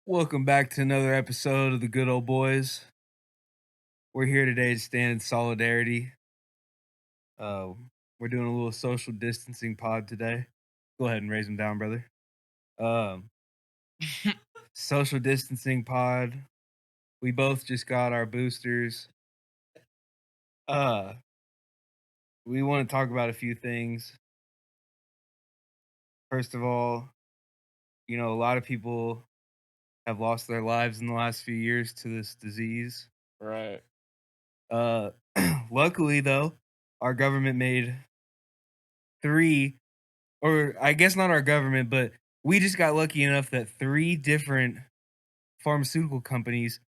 Welcome back to another episode of the Good Old Boys. We're here today to stand in solidarity. Uh, we're doing a little social distancing pod today. Go ahead and raise them down, brother. Um, social distancing pod. We both just got our boosters. We want to talk about a few things. First of all, a lot of people have lost their lives in the last few years to this disease. Right. Luckily, though, our government made three, or I guess not our government, but we just got lucky enough that three different pharmaceutical companies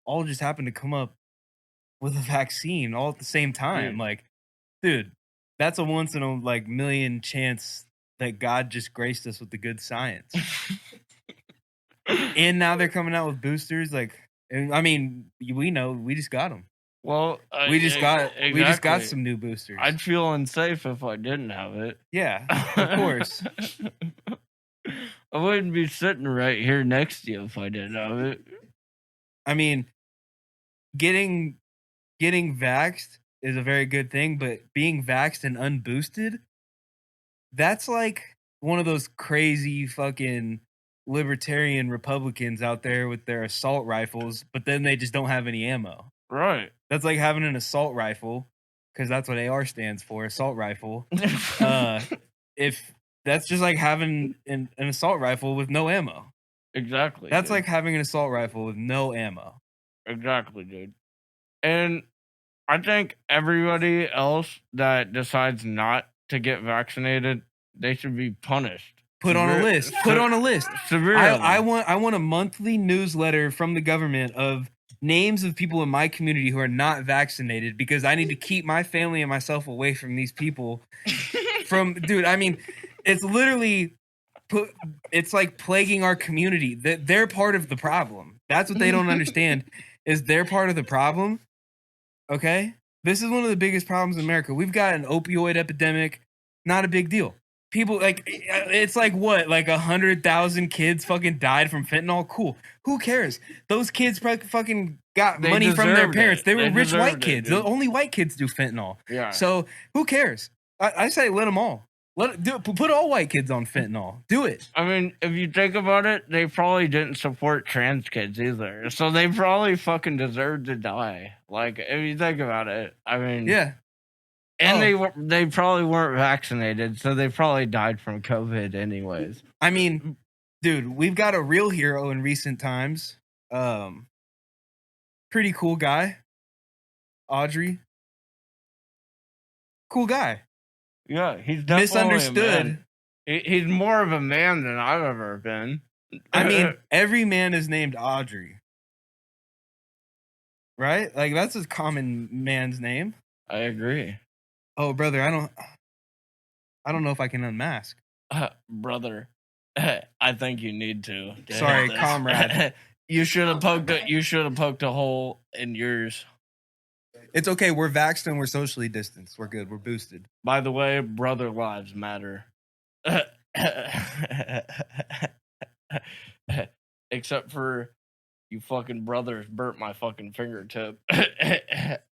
all just happened to come up with a vaccine all at the same time. Dude, that's a once in a million chance that God just graced us with the good science. And now they're coming out with boosters. We know we just got them. Well, We just got some new boosters. I'd feel unsafe if I didn't have it. Yeah, of course. I wouldn't be sitting right here next to you if I didn't have it. I mean, getting vaxxed is a very good thing, but being vaxxed and unboosted, that's like one of those crazy fucking libertarian Republicans out there with their assault rifles, but then they just don't have any ammo. Right. That's like having an assault rifle, because that's what AR stands for, assault rifle. If that's just like having an assault rifle with no ammo. Exactly. That's like having an assault rifle with no ammo. Exactly, dude. And I think everybody else that decides not to get vaccinated, they should be punished. Put on a list. Severely. I want a monthly newsletter from the government of names of people in my community who are not vaccinated, because I need to keep my family and myself away from these people. Dude, I mean, it's literally it's like plaguing our community. They're part of the problem. That's what they don't understand, is they're part of the problem. Okay? This is one of the biggest problems in America. We've got an opioid epidemic. Not a big deal. People, it's like what? Like 100,000 kids fucking died from fentanyl? Cool. Who cares? Those kids fucking got money from their parents. They were rich white kids. Only white kids do fentanyl. Yeah. So who cares? I say let them all. Put all white kids on fentanyl. Do it. I mean, if you think about it, they probably didn't support trans kids either. So they probably fucking deserved to die. Like, if you think about it, I mean... Yeah. And they probably weren't vaccinated, so they probably died from COVID anyways. I mean, dude, we've got a real hero in recent times. Pretty cool guy. Audrey. Cool guy. Yeah, he's definitely misunderstood. He's more of a man than I've ever been. I mean, every man is named Audrey. Right? Like, that's a common man's name. I agree. Oh, brother, I don't know if I can unmask. Brother, I think you need to. Sorry, comrade. You should have poked a hole in yours. It's okay. We're vaxxed and we're socially distanced. We're good. We're boosted. By the way, brother lives matter. Except for you fucking brothers burnt my fucking fingertip.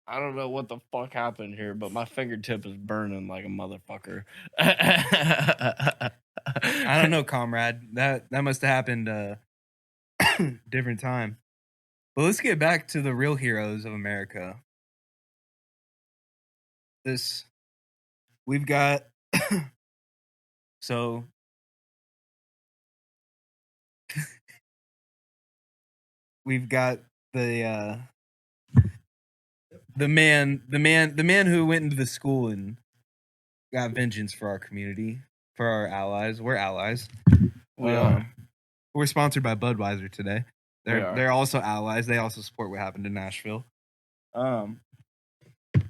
I don't know what the fuck happened here, but my fingertip is burning like a motherfucker. I don't know, comrade. That must have happened different time. But let's get back to the real heroes of America. We've got so we've got the man who went into the school and got vengeance for our community, for our allies. We're allies. We're sponsored by Budweiser today. They're also allies. They also support what happened in Nashville.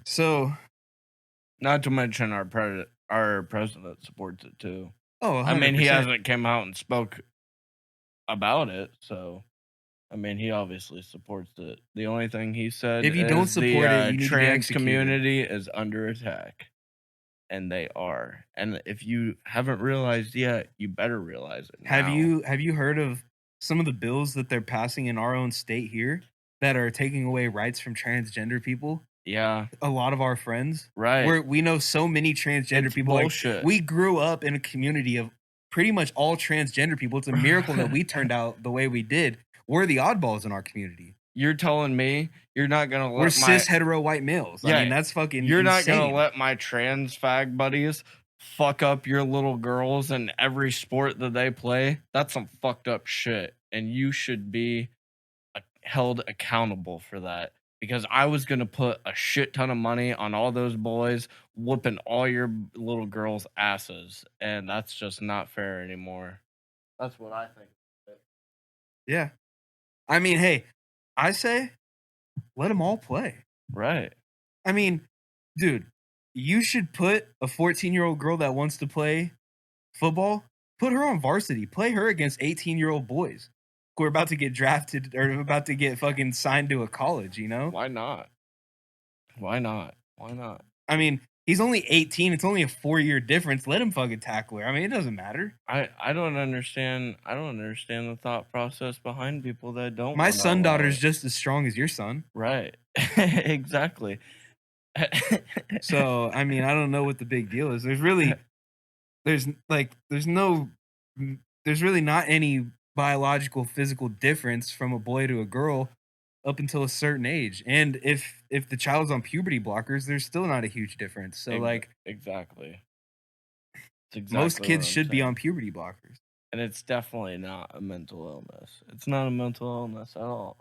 So, not to mention our president supports it too. Oh, 100%. I mean, he hasn't come out and spoke about it, so I mean, he obviously supports it. The only thing he said, if you don't support it, you need trans to community is under attack, and they are. And if you haven't realized yet, you better realize it now. Have you heard of some of the bills that they're passing in our own state here that are taking away rights from transgender people. Yeah, A lot of our friends, right. we know so many transgender It's people. Like, bullshit. we grew up in a community of pretty much all transgender people. It's a miracle that we turned out the way we did. We're the oddballs in our community. You're telling me you're not gonna We're let my cis hetero white males. I yeah, mean, that's fucking you're not gonna insane. let my trans fag buddies fuck up your little girls in every sport that they play? That's some fucked up shit, and you should be held accountable for that. Because I was gonna put a shit ton of money on all those boys whooping all your little girls' asses, and that's just not fair anymore. That's what I think. Yeah. I mean, hey, I say let them all play. Right. I mean, dude, you should put a 14-year-old girl that wants to play football, put her on varsity, play her against 18-year-old boys who are about to get drafted or about to get fucking signed to a college, you know? Why not? Why not? Why not? I mean, he's only 18. It's only a 4-year difference. Let him fucking tackle her. I mean, it doesn't matter. I don't understand. I don't understand the thought process behind people that don't. My wanna son allow daughter's it. just as strong as your son. Right. Exactly. So, I mean, I don't know what the big deal is. There's really not any biological physical difference from a boy to a girl up until a certain age. And if the child's on puberty blockers, there's still not a huge difference. So like exactly. It's exactly most what kids I'm should be saying. on puberty blockers. And it's definitely not a mental illness. It's not a mental illness at all.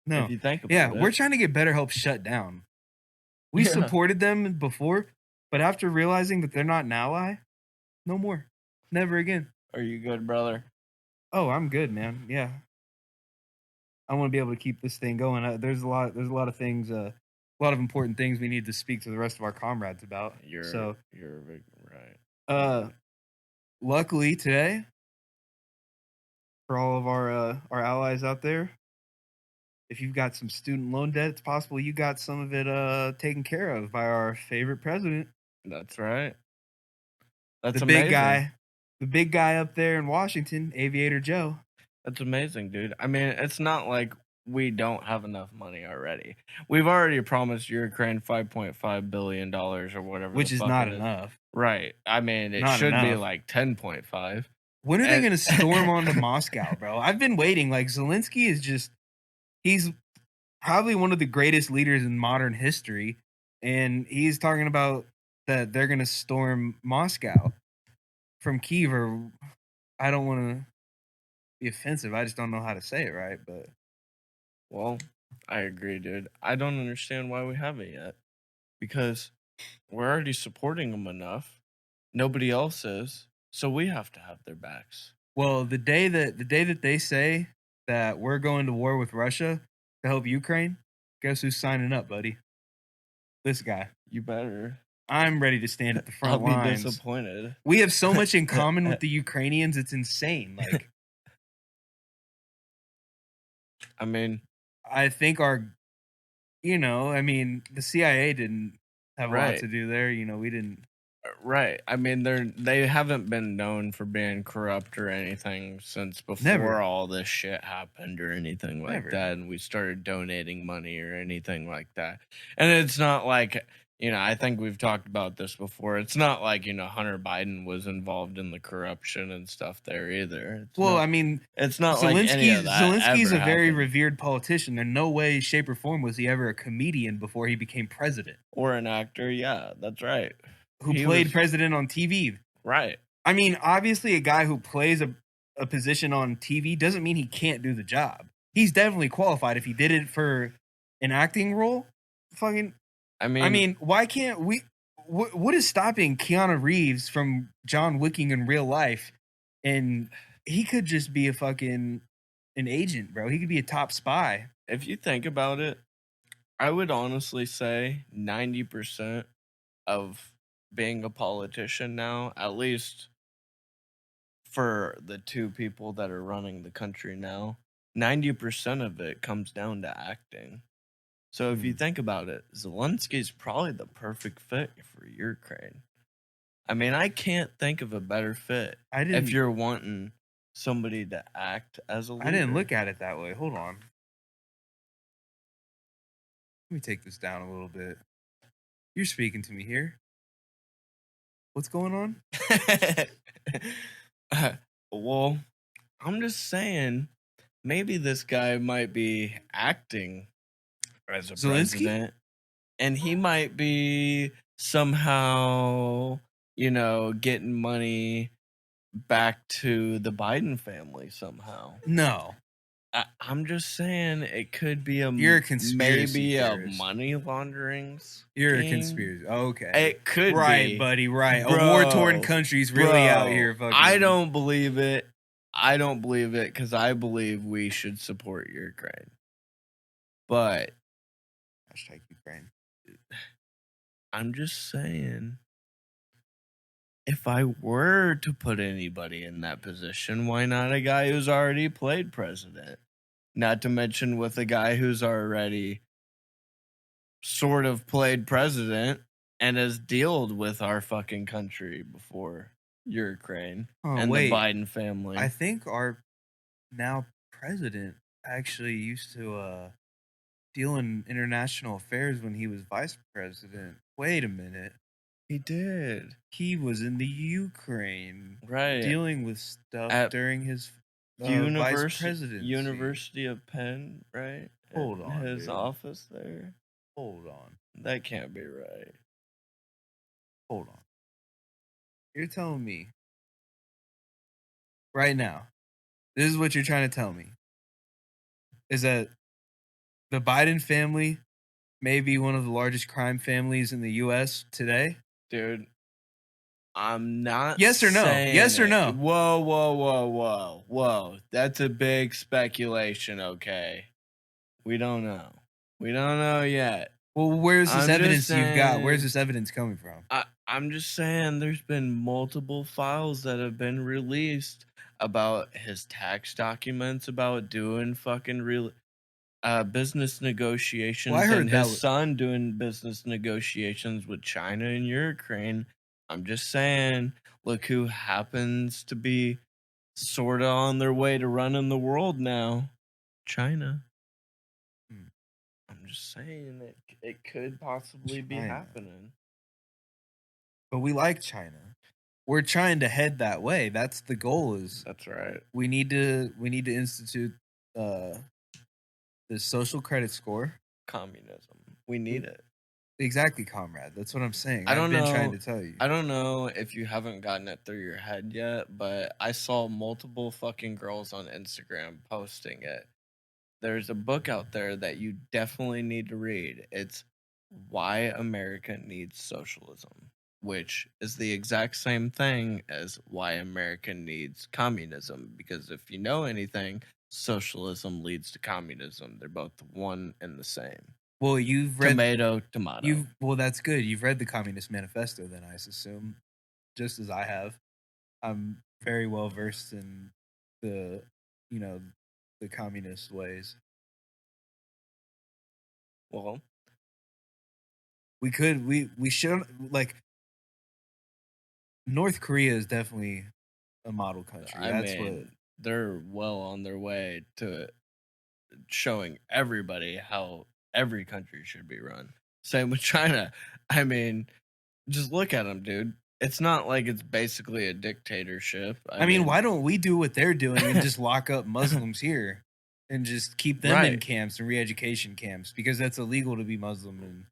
No. If you think about Yeah, it. we're trying to get BetterHelp shut down. We Yeah. supported them before, but after realizing that they're not an ally, no more. Never again. Are you good, brother? Oh, I'm good, man. Yeah. I want to be able to keep this thing going. There's a lot of things, a lot of important things we need to speak to the rest of our comrades about. You're right. Luckily today, for all of our allies out there, if you've got some student loan debt, it's possible you got some of it taken care of by our favorite president. That's right. That's the amazing. Big guy up there in Washington, Aviator Joe. That's amazing, dude. I mean, it's not like we don't have enough money already. We've already promised Ukraine $5.5 billion or whatever, which is not enough. Right. I mean, it Not should be enough. like 10.5. When are they going to storm onto Moscow, bro? I've been waiting. Like, Zelensky is he's probably one of the greatest leaders in modern history, and he's talking about that they're going to storm Moscow from Kyiv. Or I don't want to be offensive. I just don't know how to say it right, but well, I agree, dude. I don't understand why we haven't yet, because we're already supporting them enough. Nobody else is, so we have to have their backs. Well, the day that they say that we're going to war with Russia to help Ukraine, guess who's signing up, buddy? This guy. You better. I'm ready to stand at the front lines. I'll be disappointed. We have so much in common with the Ukrainians, it's insane. Like, I mean, I think the CIA didn't have a lot to do there. We didn't. Right. I mean, they haven't been known for being corrupt or anything since before all this shit happened or anything like that, and we started donating money or anything like that. And it's not like, I think we've talked about this before. It's not like, Hunter Biden was involved in the corruption and stuff there either. It's not like any of that Zelensky's ever a very happened. revered politician. In no way, shape, or form was he ever a comedian before he became president. Or an actor, yeah, that's right. Who played president on TV. Right. I mean, obviously a guy who plays a position on TV doesn't mean he can't do the job. He's definitely qualified. If he did it for an acting role, I mean, why can't we? What is stopping Keanu Reeves from John Wicking in real life? And he could just be an agent, bro. He could be a top spy. If you think about it, I would honestly say 90% of being a politician now, at least for the two people that are running the country now, 90% of it comes down to acting. So if you think about it, Zelensky's probably the perfect fit for Ukraine. I mean, I can't think of a better fit if you're wanting somebody to act as a leader. I didn't look at it that way. Hold on. Let me take this down a little bit. You're speaking to me here. What's going on? Well, I'm just saying, maybe this guy might be acting as a president, and he might be somehow, getting money back to the Biden family somehow. No. I'm just saying it could be You're a conspiracy maybe theorist. a money laundering scheme. You're a conspiracy. Okay. It could be. Buddy, right. Bro, a war-torn country's really out here fucking. I don't believe it. I don't believe it because I believe we should support Ukraine. But hashtag Ukraine. I'm just saying, if I were to put anybody in that position, why not a guy who's already played president? Not to mention with a guy who's already sort of played president and has dealt with our fucking country before Ukraine and the Biden family. I think our now president actually used to deal in international affairs when he was vice president. Wait a minute. He did. He was in the Ukraine, right, dealing with stuff during his vice presidency. University of Penn, right? Hold on, his office there. Hold on. That can't be right. Hold on. You're telling me right now, this is what you're trying to tell me, is that the Biden family may be one of the largest crime families in the U.S. today? Dude, I'm not. Yes or no? Yes or no? Whoa. That's a big speculation, okay? We don't know. We don't know yet. Well, where's this evidence you've got? Where's this evidence coming from? I'm just saying there's been multiple files that have been released about his tax documents, about doing fucking real business negotiations. Well, I heard and his son doing business negotiations with China and Ukraine. I'm just saying, look who happens to be sort of on their way to running the world now. China. I'm just saying it could possibly be happening. But we like China. We're trying to head that way. That's the goal. That's right. We need to institute the social credit score. Communism. We need it. Exactly, comrade. That's what I'm saying. I've been trying to tell you. I don't know if you haven't gotten it through your head yet, but I saw multiple fucking girls on Instagram posting it. There's a book out there that you definitely need to read. It's Why America Needs Socialism, which is the exact same thing as Why America Needs Communism. Because if you know anything, socialism leads to communism. They're both one and the same. Well, you've read tomato. Well, that's good. You've read the Communist Manifesto, then, I assume, just as I have. I'm very well versed in the communist ways. Well, we should, like, North Korea is definitely a model country. They're well on their way to showing everybody how every country should be run. Same with China. I mean, just look at them, dude. It's not like it's basically a dictatorship. I mean, why don't we do what they're doing and just lock up Muslims here and just keep them in camps and re-education camps? Because that's illegal to be Muslim, and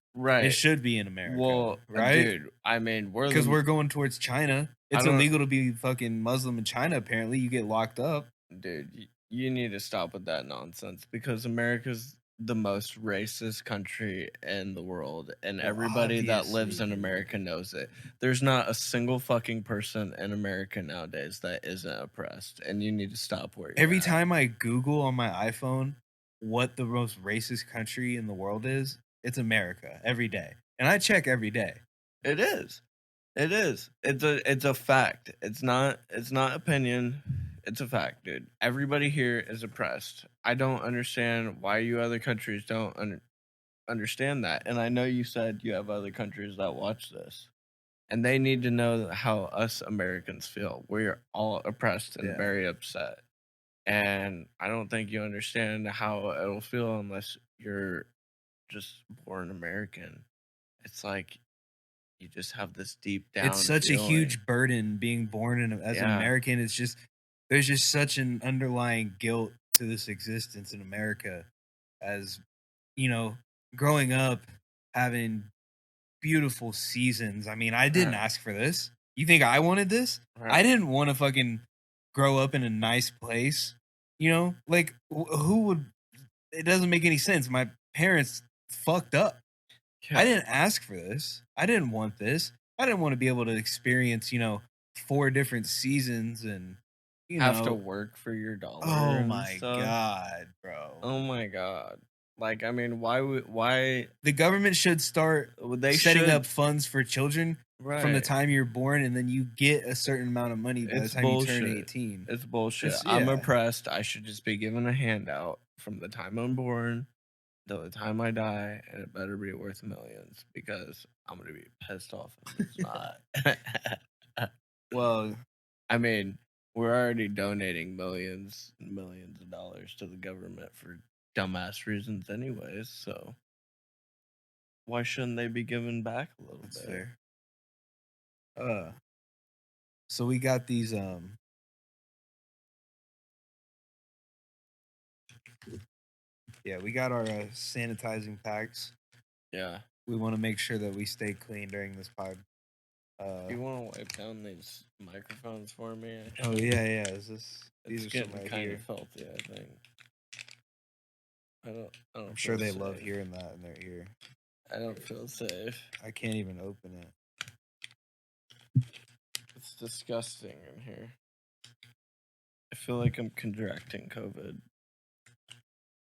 it should be in America. Well, right, dude. I mean, because we're going towards China. It's illegal to be fucking Muslim in China. Apparently, you get locked up. Dude, you need to stop with that nonsense, because America's the most racist country in the world, and everybody that lives in America knows it. There's not a single fucking person in America nowadays that isn't oppressed, and you need to stop where you're Every at. time I Google on my iPhone what the most racist country in the world is, it's America every day, and I check every day. It is. It's a fact. It's not opinion. It's a fact, dude. Everybody here is oppressed. I don't understand why you other countries don't understand that. And I know you said you have other countries that watch this. And they need to know how us Americans feel. We're all oppressed and very upset. And I don't think you understand how it'll feel unless you're just born American. It's like you just have this deep down. It's such feeling. A huge burden being born as an American. It's just there's just such an underlying guilt to this existence in America, as you know, growing up having beautiful seasons. I mean, I didn't ask for this. You think I wanted this? Right. I didn't want to fucking grow up in a nice place. You know, like who would? It doesn't make any sense. My parents fucked up. Yeah. I didn't ask for this. I didn't want this. I didn't want to be able to experience, 4 different seasons and have to work for your dollar. Oh my god, bro. Oh my god. Like, I mean, why the government should start setting up funds for children from the time you're born, and then you get a certain amount of money by the time you turn 18. It's bullshit. I'm oppressed. I should just be given a handout from the time I'm born till the time I die, and it better be worth millions because I'm gonna be pissed off if it's not. Well, I mean, we're already donating millions and millions of dollars to the government for dumbass reasons anyways, so why shouldn't they be given back a little bit? Fair. So we got these we got our sanitizing packs. Yeah. We want to make sure that we stay clean during this pod. You want to wipe down these microphones for me? Oh yeah. These are getting kind of filthy, I think. I'm sure they love hearing that in their ear. I don't feel safe. I can't even open it. It's disgusting in here. I feel like I'm contracting COVID.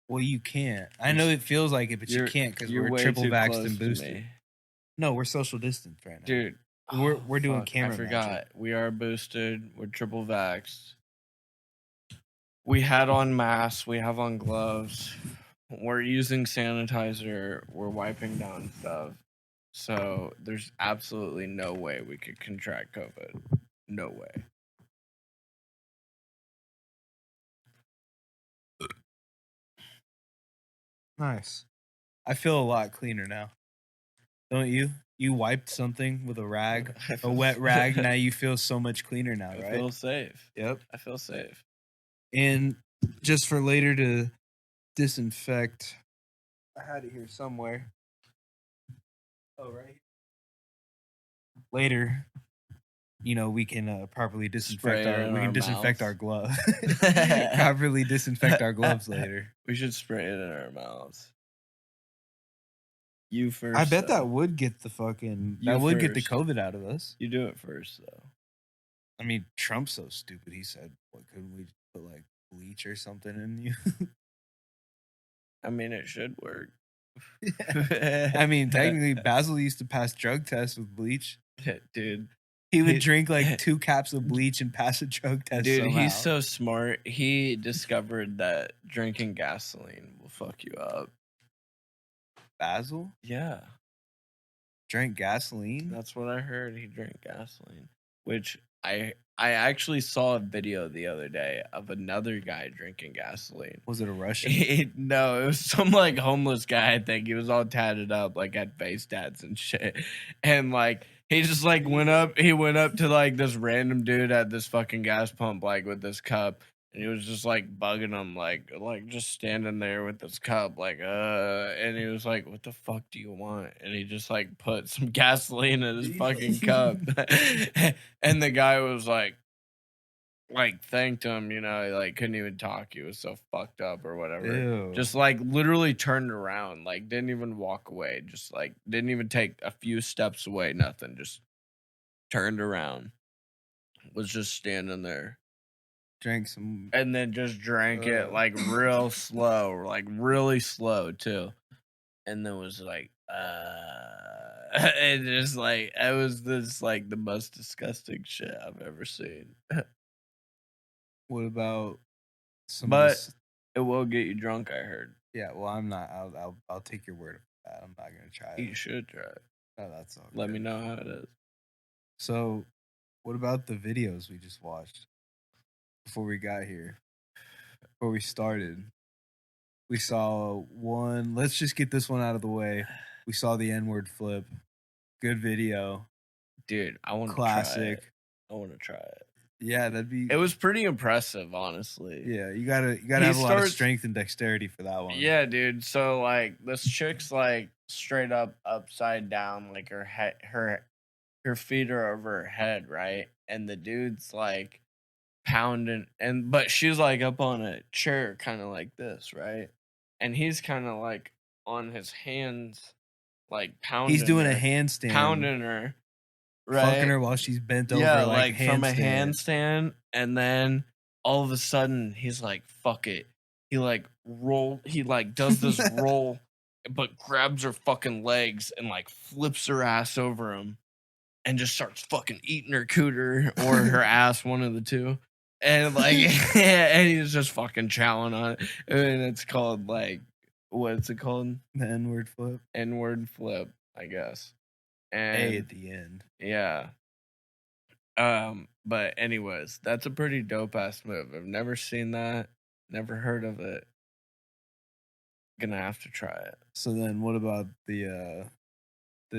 Well, you can't. I know it feels like it, but you can't because we're triple vaxxed and boosted. No, we're social distanced right now. Dude, we're doing camera. I forgot. Magic. We are boosted. We're triple vaxxed. We had on masks. We have on gloves. We're using sanitizer. We're wiping down stuff. So there's absolutely no way we could contract COVID. No way. Nice. I feel a lot cleaner now. Don't you? You wiped something with a rag, a wet rag. Now you feel so much cleaner now, right? I feel safe. Yep. I feel safe. And just for later to disinfect, I had it here somewhere. Oh, right. Later, we can properly disinfect our gloves. Properly disinfect our gloves later. We should spray it in our mouths. You first. I bet that would get the get the COVID out of us. You do it first, though. I mean, Trump's so stupid. He said, "What couldn't we put like bleach or something in you?" I mean, it should work. I mean, technically, Basil used to pass drug tests with bleach. Dude. He would drink like 2 caps of bleach and pass a drug test. Dude, somehow. He's so smart. He discovered that drinking gasoline will fuck you up. Basil? Yeah. Drank gasoline? That's what I heard. He drank gasoline. Which I actually saw a video the other day of another guy drinking gasoline. Was it a Russian? No, it was some like homeless guy, I think. He was all tatted up, like had face tats and shit. And like he just like went up to like this random dude at this fucking gas pump, like with this cup. And he was just like bugging him, like just standing there with this cup, and he was like, "What the fuck do you want?" And he just like put some gasoline in his fucking cup, and the guy was like thanked him, he like couldn't even talk, he was so fucked up or whatever. Ew. Just like literally turned around, like didn't even walk away, just like didn't even take a few steps away, nothing, just turned around, was just standing there. Drank some, and then just drank it like real slow, like really slow too, and then was like, and just like it was this like the most disgusting shit I've ever seen. What about some? But it will get you drunk, I heard. Yeah, well, I'm not. I'll take your word for that. I'm not gonna try it. You should try it. Oh, that's all. Let me know how it is. So, what about the videos we just watched before we got here? Before we started, we saw one. Let's just get this one out of the way. We saw the N-word flip. Good video, dude. I want to classic. Try it. I want to try it. Yeah, that'd be. It was pretty impressive, honestly. Yeah, you gotta have a lot of strength and dexterity for that one. Yeah, dude. So like, this chick's like straight up upside down, like her feet are over her head, right? And the dude's like pounding, but she's like up on a chair, kind of like this, right? And he's kind of like on his hands, like pounding. He's doing a handstand, pounding her. Right? Fucking her while she's bent over, like from a handstand, and then all of a sudden he's like, "Fuck it." He like does this roll, but grabs her fucking legs and like flips her ass over him, and just starts fucking eating her cooter or her ass, one of the two, and like, and he's just fucking chowing on it, and it's called like, what's it called? The N-word flip. N-word flip, I guess. And A at the end. Yeah. But anyways, that's a pretty dope ass move. I've never seen that, never heard of it. Gonna have to try it. So then what about the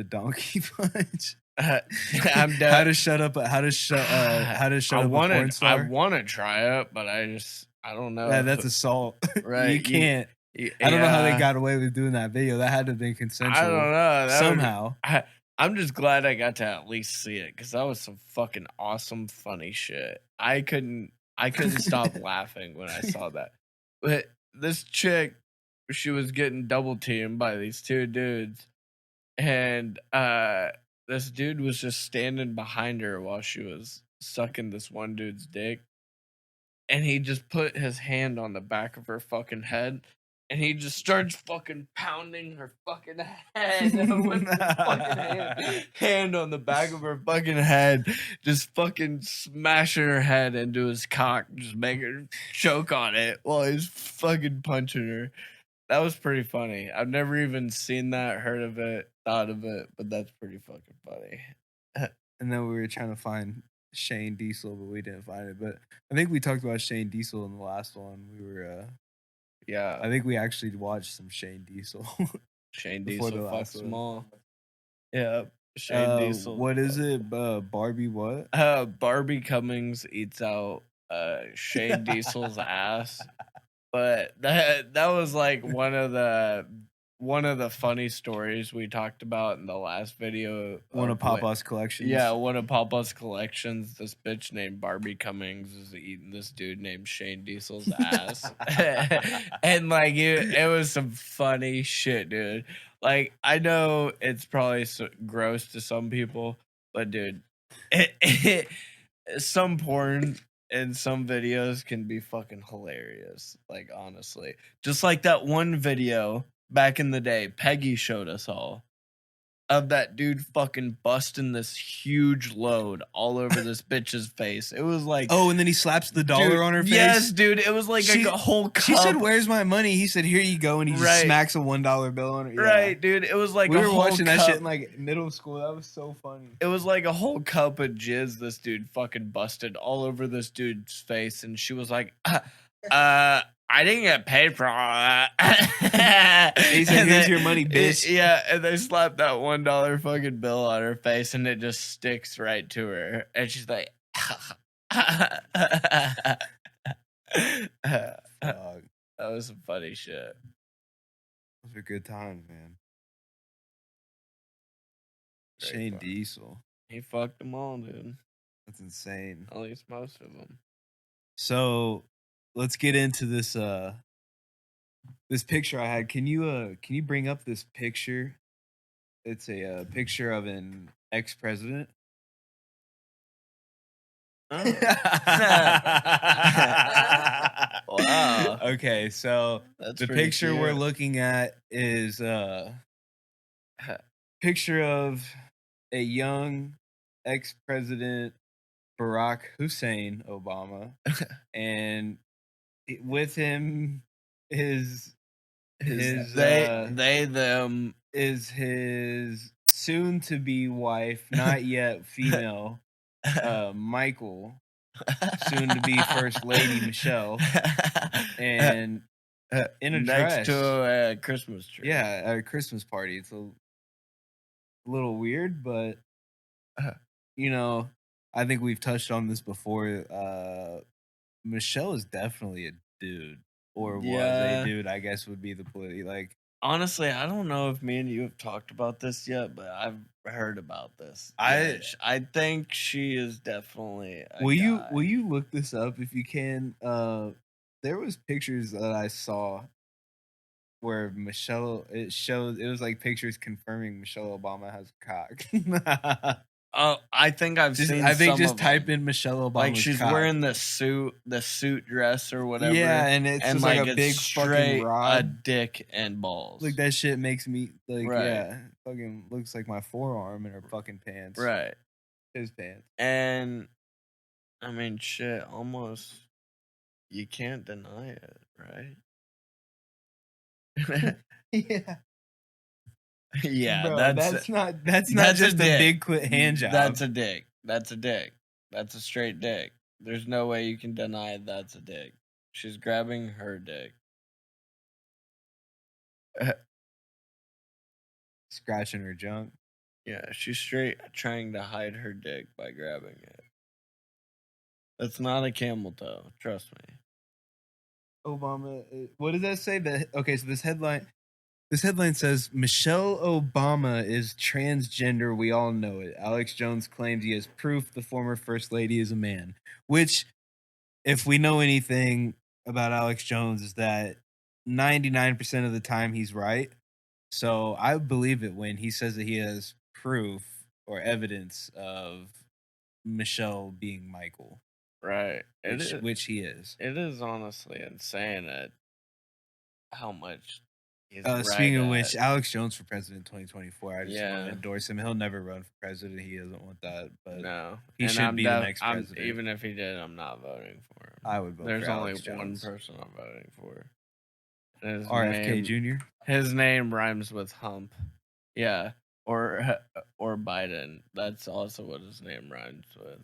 donkey punch? I'm dead. How to shut up a porn star? I want to try it, but I don't know. Yeah, that's assault. Right. You can't. I don't know how they got away with doing that video. That had to have been consensual. I don't know. Somehow. I'm just glad I got to at least see it, because that was some fucking awesome, funny shit. I couldn't stop laughing when I saw that. But this chick, she was getting double teamed by these two dudes, and this dude was just standing behind her while she was sucking this one dude's dick, and he just put his hand on the back of her fucking head. And he just starts fucking pounding her fucking head with his fucking hand on the back of her fucking head, just fucking smashing her head into his cock, just making her choke on it while he's fucking punching her. That was pretty funny. I've never even seen that, heard of it, thought of it, but that's pretty fucking funny. And then we were trying to find Shane Diesel, but we didn't find it. But I think we talked about Shane Diesel in the last one. We were... Yeah, I think we actually watched some Shane Diesel. Shane Diesel fucks them all. Yeah, Shane Diesel. What is it? Barbie what? Barbie Cummings eats out Shane Diesel's ass. But that was like one of the funny stories we talked about in the last video. One of Papa's collections. Yeah, one of Papa's collections. This bitch named Barbie Cummings is eating this dude named Shane Diesel's ass. And like it was some funny shit, dude. Like, I know it's probably gross to some people, but dude, some porn and some videos can be fucking hilarious. Like, honestly, just like that one video back in the day, Peggy showed us all, of that dude fucking busting this huge load all over this bitch's face. It was like, oh, and then he slaps the dollar on her face. Yes, dude. It was like a whole cup. She said, "Where's my money?" He said, "Here you go," and he just smacks a $1 bill on her. Yeah. Right, dude. It was like we were watching that shit in like middle school. That was so funny. It was like a whole cup of jizz this dude fucking busted all over this dude's face, and she was like, I didn't get paid for all that. He said, "Here's your money, bitch." Yeah, and they slapped that $1 fucking bill on her face, and it just sticks right to her. And she's like, that was some funny shit. Those were good times, man. Great Shane fun. Diesel. He fucked them all, dude. That's insane. At least most of them. So let's get into this this picture I had. Can you bring up this picture? It's a picture of an ex-president. Oh. Wow. Okay, so that's the picture cute. we're looking at is picture of a young ex-president Barack Hussein Obama, and with him is them is his soon to be wife, not yet female, Michael, soon to be first lady Michelle, and in a next dress to a Christmas tree. Yeah, at a Christmas party. It's a little weird, but I think we've touched on this before. Michelle is definitely a dude, or was a dude. I guess would be the like. Honestly, I don't know if me and you have talked about this yet, but I've heard about this. I think she is definitely. Will you look this up if you can? There was pictures that I saw where Michelle. It was like pictures confirming Michelle Obama has a cock. Oh, I think I've seen. I think just type in Michelle Obama. Like she's wearing the suit dress or whatever. Yeah, and it's just like a big fucking rod, a dick and balls. Like that shit makes me like fucking looks like my forearm in her fucking pants. Right, his pants. And I mean, shit, almost you can't deny it, right? Yeah. Yeah, bro, that's not just a big quick hand job. That's a dick. That's a dick. That's a straight dick. There's no way you can deny that's a dick. She's grabbing her dick. Scratching her junk. Yeah, she's straight trying to hide her dick by grabbing it. That's not a camel toe. Trust me. Obama. What does that say? Okay, so this headline says Michelle Obama is transgender. We all know it. Alex Jones claims he has proof the former first lady is a man. Which, if we know anything about Alex Jones, is that 99% of the time he's right. So I believe it when he says that he has proof or evidence of Michelle being Michael. Right. Which he is. It is honestly insane at how much he's speaking of which, Alex Jones for president 2024. I just want to endorse him. He'll never run for president. He doesn't want that. But no. He should be the next president. Even if he did, I'm not voting for him. I would vote for Alex Jones. There's only one person I'm voting for. His RFK Jr.? His name rhymes with hump. Yeah. Or Biden. That's also what his name rhymes with.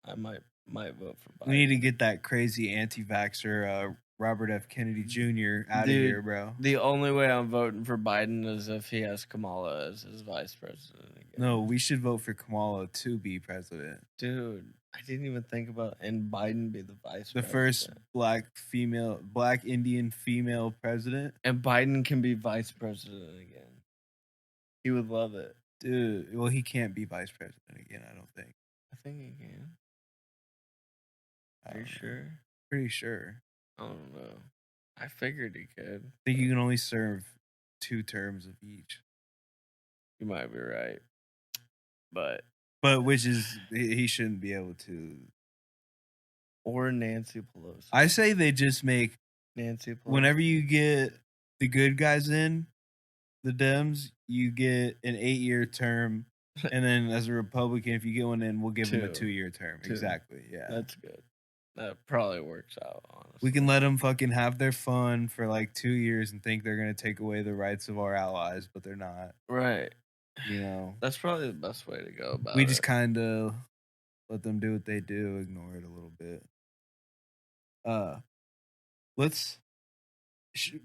I might vote for Biden. We need to get that crazy anti-vaxxer Robert F. Kennedy Jr. out of here, bro. The only way I'm voting for Biden is if he has Kamala as his vice president again. No, we should vote for Kamala to be president. Dude, I didn't even think about and Biden be the vice president. The first black Indian female president. And Biden can be vice president again. He would love it. Dude, well, he can't be vice president again, I don't think. I think he can. Are you sure? Pretty sure. I don't know. I figured he could. I think you can only serve 2 terms of each. You might be right. But which is, he shouldn't be able to. Or Nancy Pelosi. I say they just make Nancy Pelosi. Whenever you get the good guys in, the Dems, you get an 8-year term. And then as a Republican, if you get one in, we'll give them a 2-year term. 2. Exactly. Yeah. That's good. That probably works out, honestly. We can let them fucking have their fun for like 2 years and think they're going to take away the rights of our allies, but they're not. Right. That's probably the best way to go about it. We just kind of let them do what they do, ignore it a little bit. Let's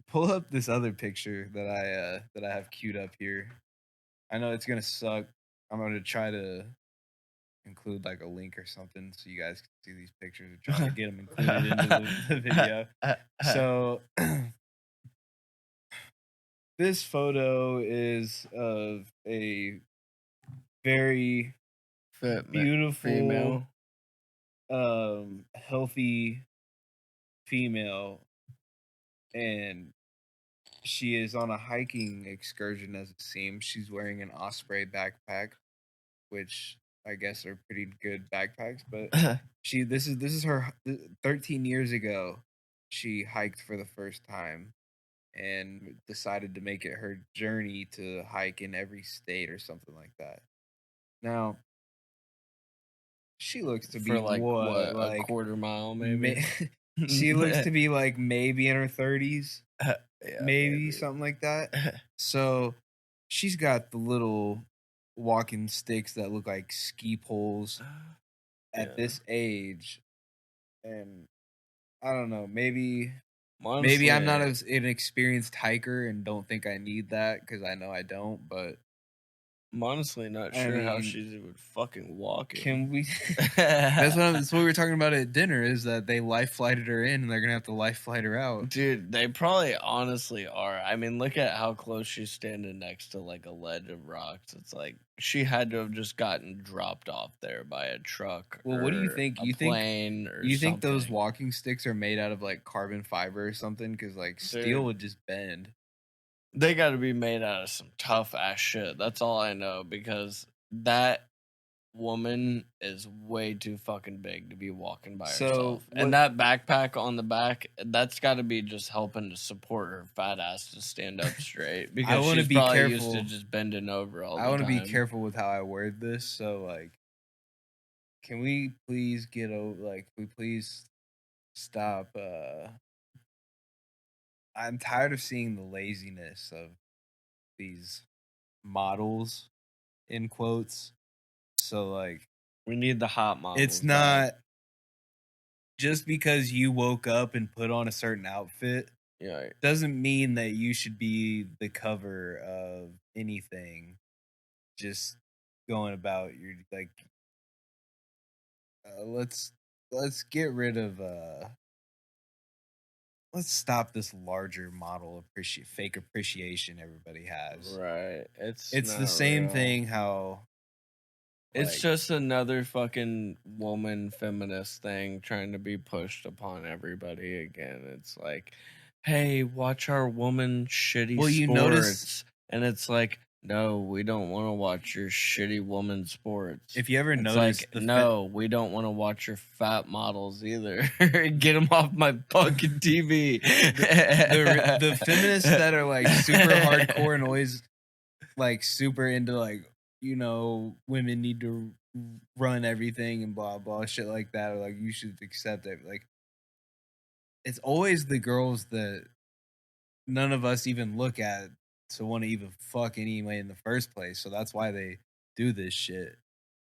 pull up this other picture that I have queued up here. I know it's going to suck. I'm going to try to include like a link or something so you guys can see these pictures and try to get them included into the video. So this photo is of a very beautiful female, healthy female, and she is on a hiking excursion as it seems. She's wearing an Osprey backpack, which I guess are pretty good backpacks, but this is her 13 years ago. She hiked for the first time and decided to make it her journey to hike in every state or something like that. Now, she looks to be like a quarter mile, maybe. She looks to be like maybe in her 30s, maybe something like that. So she's got the little walking sticks that look like ski poles at this age, and I don't know, maybe I'm not an experienced hiker and don't think I need that because I know I don't, but I'm honestly not sure how she's even fucking walking. Can we? That's what we were talking about at dinner. Is that they life flighted her in, and they're gonna have to life flight her out. Dude, they probably honestly are. I mean, look at how close she's standing next to like a ledge of rocks. It's like she had to have just gotten dropped off there by a truck. Well, what do you think? You think those walking sticks are made out of like carbon fiber or something? Because like steel would just bend. They got to be made out of some tough ass shit. That's all I know, because that woman is way too fucking big to be walking by herself. And that backpack on the back, that's got to be just helping to support her fat ass to stand up straight. Because she's probably used to just bending over all the time. I want to be careful with how I word this. So, like, can we please get over? Like, we please stop. I'm tired of seeing the laziness of these models, in quotes. So, like, we need the hot models. It's not just because you woke up and put on a certain outfit. Yeah, doesn't mean that you should be the cover of anything. Just going about your like. Let's get rid of. Let's stop this larger model fake appreciation everybody has. Right. It's the same thing. How. It's just another fucking woman feminist thing trying to be pushed upon everybody again. It's like, hey, watch our woman shitty sports. Notice, and it's like, no, we don't want to watch your shitty woman sports. If you ever notice, like, no, we don't want to watch your fat models either. Get them off my fucking TV. the feminists that are like super hardcore and always like super into like, you know, women need to run everything and blah blah shit like that, or like you should accept it. Like, it's always the girls that none of us even look at to want to even fuck anyway in the first place. So that's why they do this shit,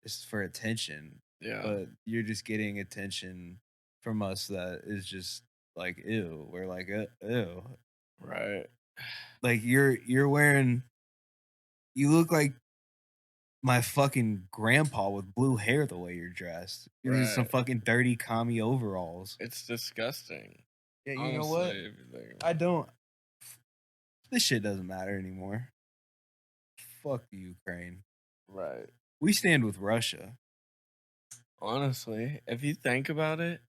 just for attention. Yeah, but you're just getting attention from us that is just like ew. We're like ew, right? Like you're wearing. You look like my fucking grandpa with blue hair the way you're dressed. You're just some fucking dirty commie overalls. It's disgusting. Yeah, you know what? I don't. This shit doesn't matter anymore. Fuck the Ukraine. Right. We stand with Russia. Honestly, if you think about it,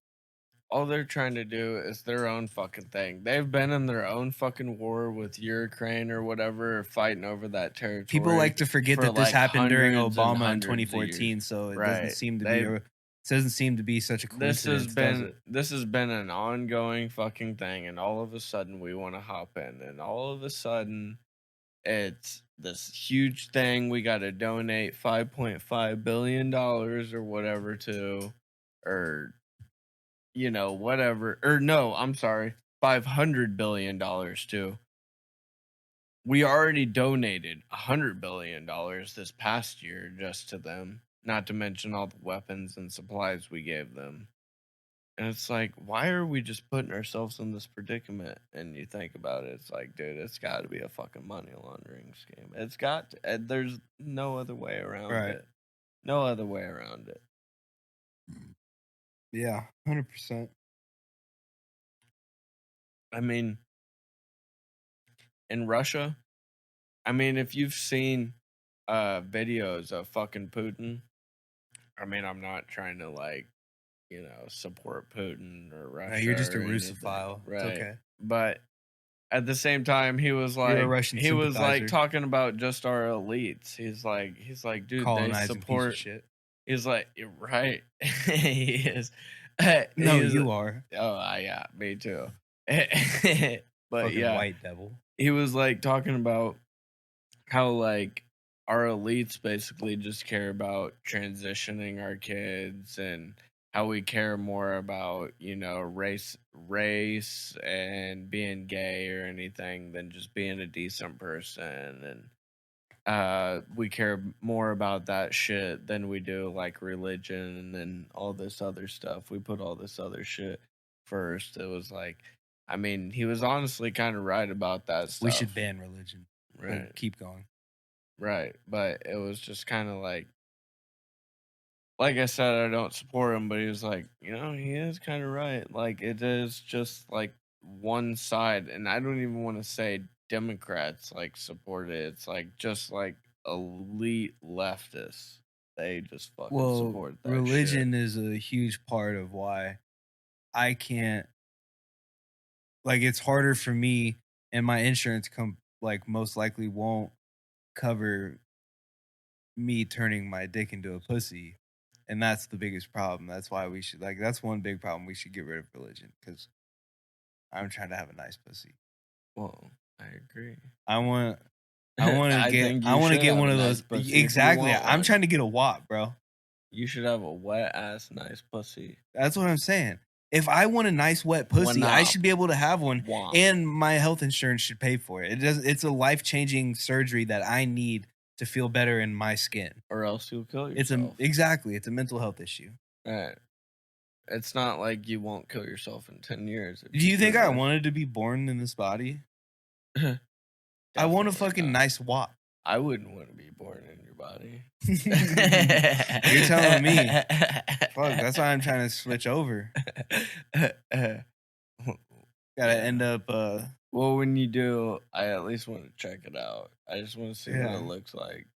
all they're trying to do is their own fucking thing. They've been in their own fucking war with Ukraine or whatever, fighting over that territory. People like to forget that this happened during Obama in 2014, so it doesn't seem to be. It doesn't seem to be such a coincidence. This has been an ongoing fucking thing, and all of a sudden we want to hop in, and all of a sudden it's this huge thing. We got to donate $5.5 billion or whatever to, or you know, whatever. Or no, I'm sorry, $500 billion to. We already donated $100 billion this past year just to them, not to mention all the weapons and supplies we gave them. And it's like, why are we just putting ourselves in this predicament? And you think about it, it's like, dude, it's got to be a fucking money laundering scheme. It's got to, there's no other way around it. No other way around it. Yeah, 100%. I mean, in Russia, I mean, if you've seen videos of fucking Putin, I mean, I'm not trying to like, you know, support Putin or Russia. No, you're just a Russophile. Right. It's okay. But at the same time, he was like, he was like talking about just our elites. He's like, dude, they support. Shit. He's like, right. He is. No, you are. Oh, yeah, me too. But fucking yeah, white devil. He was like talking about how like our elites basically just care about transitioning our kids, and how we care more about, you know, race and being gay or anything than just being a decent person. And we care more about that shit than we do like religion and all this other stuff. We put all this other shit first. It was like, I mean, he was honestly kind of right about that stuff. We should ban religion. Right. Keep going. Right. But it was just kind of like I said, I don't support him, but he was like, he is kind of right. Like, it is just like one side. And I don't even want to say Democrats like support it. It's like just like elite leftists. They just fucking support that religion shit. is a huge part of why I can't. Like, it's harder for me, and my insurance most likely won't cover me turning my dick into a pussy. And that's the biggest problem. That's why we should that's one big problem. We should get rid of religion because I'm trying to have a nice pussy. Well, I agree. I want to get one of those. Exactly. I'm trying to get a WAP, bro. You should have a wet ass nice pussy. That's what I'm saying. If I want a nice wet pussy, I should be able to have one, and my health insurance should pay for it. It's a life-changing surgery that I need to feel better in my skin, or else you'll kill yourself. It's a mental health issue. Right. It's not like you won't kill yourself in 10 years. Do you think I wanted to be born in this body? I want a fucking nice WAP. I wouldn't want to be born in your body. You're telling me. Fuck, that's why I'm trying to switch over. Gotta end up. Well, when you do, I at least want to check it out. I just want to see what it looks like.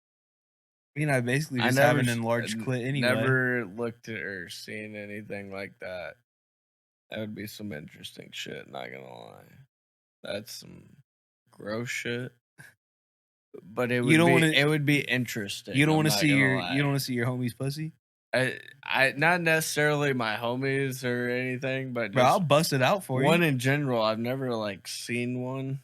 I mean, I basically just have an enlarged clit anyway. Never looked at or seen anything like that. That would be some interesting shit, not gonna lie. That's some gross shit. But it would be interesting. You don't want to see your homies' pussy? I not necessarily my homies or anything, but I'll bust it out for you. One in general, I've never seen one.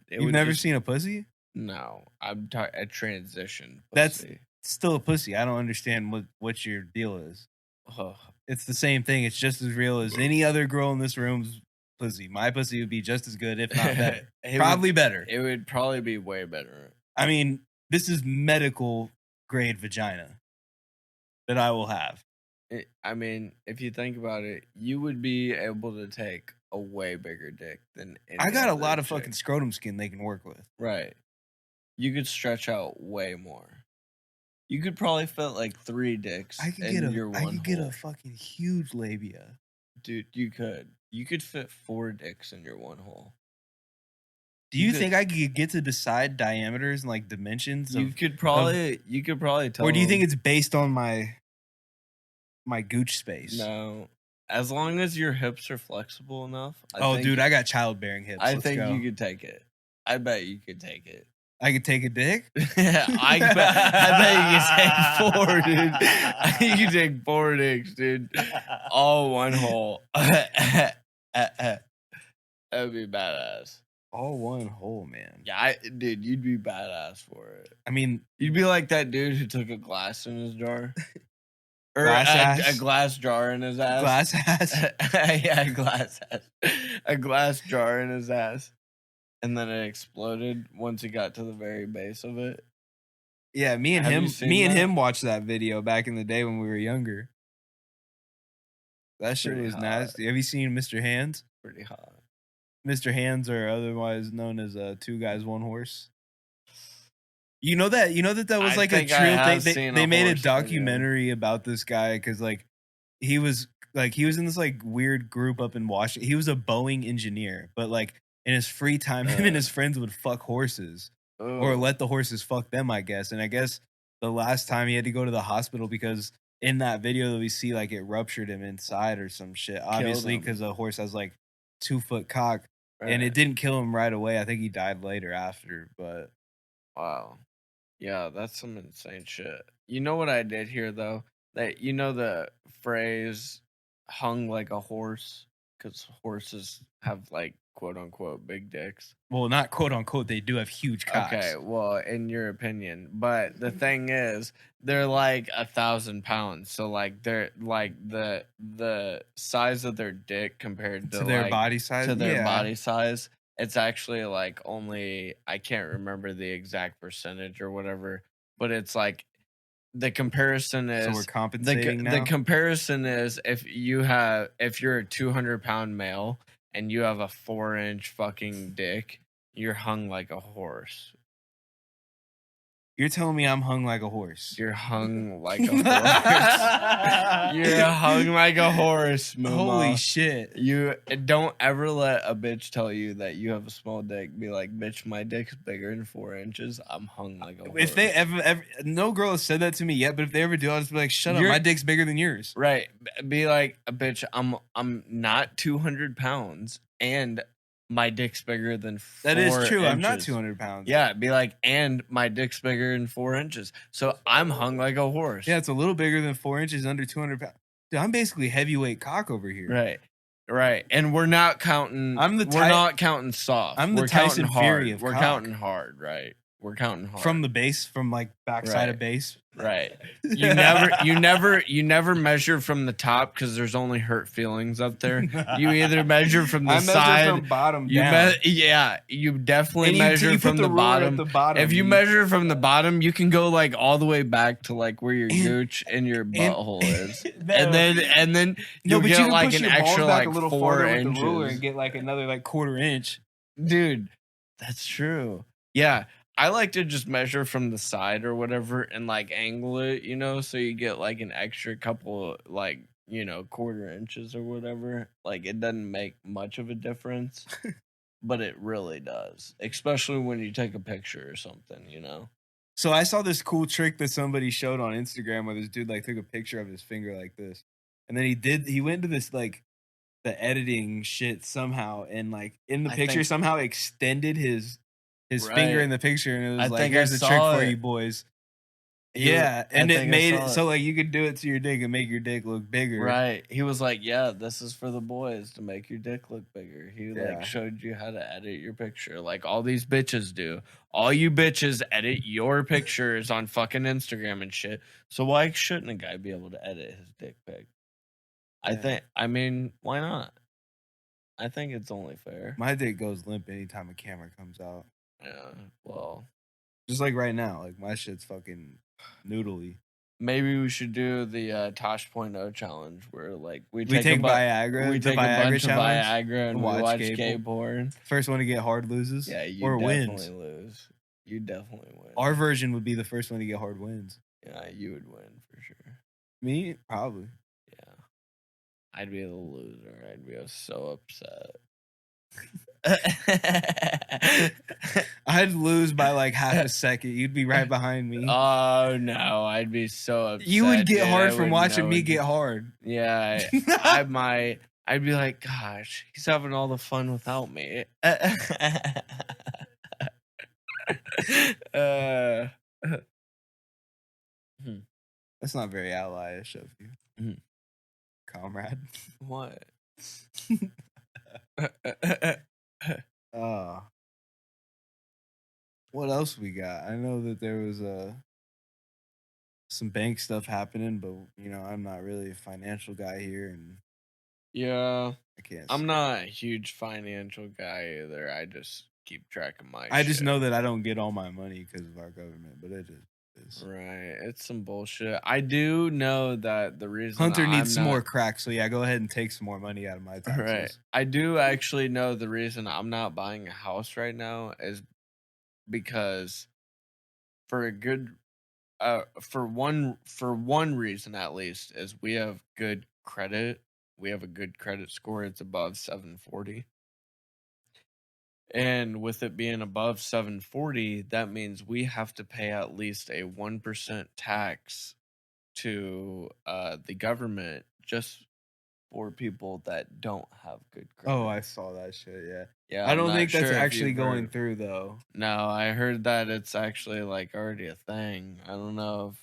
You've never seen a pussy? No, I'm talking a transition pussy. That's still a pussy. I don't understand what your deal is. It's the same thing. It's just as real as any other girl in this room's pussy. My pussy would be just as good, if not better. Probably better. It would probably be way better. I mean, this is medical grade vagina that I will have. I mean, if you think about it, you would be able to take a way bigger dick than I got a lot of fucking scrotum skin they can work with. Right. You could stretch out way more. You could probably fit like 3 dicks in your one hole. I could get a fucking huge labia. Dude, you could. You could fit 4 dicks in your one hole. Do you think I could get to decide diameters and like dimensions? You could probably tell. Or do you think it's based on my gooch space? No. As long as your hips are flexible enough. I got childbearing hips. I think you could take it. I bet you could take it. I could take a dick? I bet you could take 4, dude. I think you could take 4 dicks, dude. All one hole. That would be badass. All one hole, man. Yeah, dude, you'd be badass for it. I mean, you'd be like that dude who took a glass in his jar. Or a glass jar in his ass. Glass ass? Yeah, glass ass. A glass jar in his ass. And then it exploded once he got to the very base of it. Yeah, me and him watched that video back in the day when we were younger. That shit was nasty. Have you seen Mr. Hands? Pretty hot. Mr. Hands, or otherwise known as 2 Guys 1 Horse. You know that was like a true thing. They made a documentary about this guy because he was in this like weird group up in Washington. He was a Boeing engineer, but like in his free time, him and his friends would fuck horses or let the horses fuck them, I guess. And I guess the last time he had to go to the hospital because in that video that we see, like it ruptured him inside or some shit. Obviously, because a horse has like 2-foot cock. Right. And it didn't kill him right away. I think he died later after, but... Wow. Yeah, that's some insane shit. You know what I did here, though? That you know the phrase, hung like a horse? Because horses have, like, quote-unquote, big dicks. Well, not quote-unquote. They do have huge cocks. Okay, well, in your opinion. But the thing is, they're, like, 1,000 pounds. So, like, they're, like, the size of their dick compared to their body size? To their body size it's actually like only, I can't remember the exact percentage or whatever, but it's like the comparison is, so we're compensating now? The comparison is if you're a 200-pound male and you have a 4-inch fucking dick, you're hung like a horse. You're telling me I'm hung like a horse. You're hung like a horse. You're hung like a horse, Mama. Holy shit. You don't ever let a bitch tell you that you have a small dick. Be like, bitch, my dick's bigger than 4 inches. I'm hung like a horse. If they ever no girl has said that to me yet, but if they ever do, I'll just be like, shut up, my dick's bigger than yours. Right. Be like, bitch, I'm not 200 pounds and my dick's bigger than 4 That is true. inches. I'm not 200 pounds. Yeah, be like, and my dick's bigger than 4 inches. So I'm hung like a horse. Yeah, it's a little bigger than 4 inches, under 200 pounds. Dude, I'm basically heavyweight cock over here. Right. Right. And we're not counting. We're not counting soft. I'm the we're Tyson Fury of We're cock. counting hard, right? We're counting hard. From the base, from like backside of base. Right. You never measure from the top because there's only hurt feelings up there. You either measure from the side, measure from bottom down. You definitely measure from the bottom. If you measure from the bottom, you can go like all the way back to like where your gooch and your butthole is, and then you'll get like an extra like 4 inches. With the ruler and get like another like quarter inch. Dude, that's true. Yeah. I like to just measure from the side or whatever and like angle it, so you get like an extra couple like, quarter inches or whatever. Like it doesn't make much of a difference, but it really does, especially when you take a picture or something, So I saw this cool trick that somebody showed on Instagram where this dude like took a picture of his finger like this. And then he went to this like the editing shit somehow and like in the picture somehow extended his finger in the picture, and it was like, here's a trick for you boys. Yeah, and it made it so like you could do it to your dick and make your dick look bigger. Right. He was like, yeah, this is for the boys to make your dick look bigger. He like showed you how to edit your picture like all these bitches do. All you bitches edit your pictures on fucking Instagram and shit. So why shouldn't a guy be able to edit his dick pic? I mean, why not? I think it's only fair. My dick goes limp anytime a camera comes out. Yeah, well, just like right now, like my shit's fucking noodly. Maybe we should do the Tosh.0 challenge where like we take Viagra, we take a bunch of Viagra and we watch gay porn. First one to get hard loses. Yeah, you definitely lose. You definitely win. Our version would be the first one to get hard wins. Yeah, you would win for sure. Me, probably. Yeah, I'd be the loser. I'd be so upset. I'd lose by like half a second. You'd be right behind me. Oh no, I'd be so upset. You would get hard from watching me get hard. Yeah, I might. I'd be like, gosh, he's having all the fun without me. That's not very ally-ish of you, comrade. What? What else we got? I know that there was some bank stuff happening, but I'm not really a financial guy here, and yeah, I can't. I'm not a huge financial guy either. I just keep track of my. I just know that I don't get all my money because of our government, but it is. Right, it's some bullshit. I do know that the reason Hunter needs some more crack, so yeah, go ahead and take some more money out of my taxes. Right, I do actually know the reason I'm not buying a house right now is because for a good, for one reason at least is we have good credit. We have a good credit score. It's above 740. And with it being above 740, that means we have to pay at least a 1% tax to the government just for people that don't have good credit. Oh, I saw that shit, yeah. Yeah, I don't think that's actually going through, though. No, I heard that it's actually like already a thing. I don't know if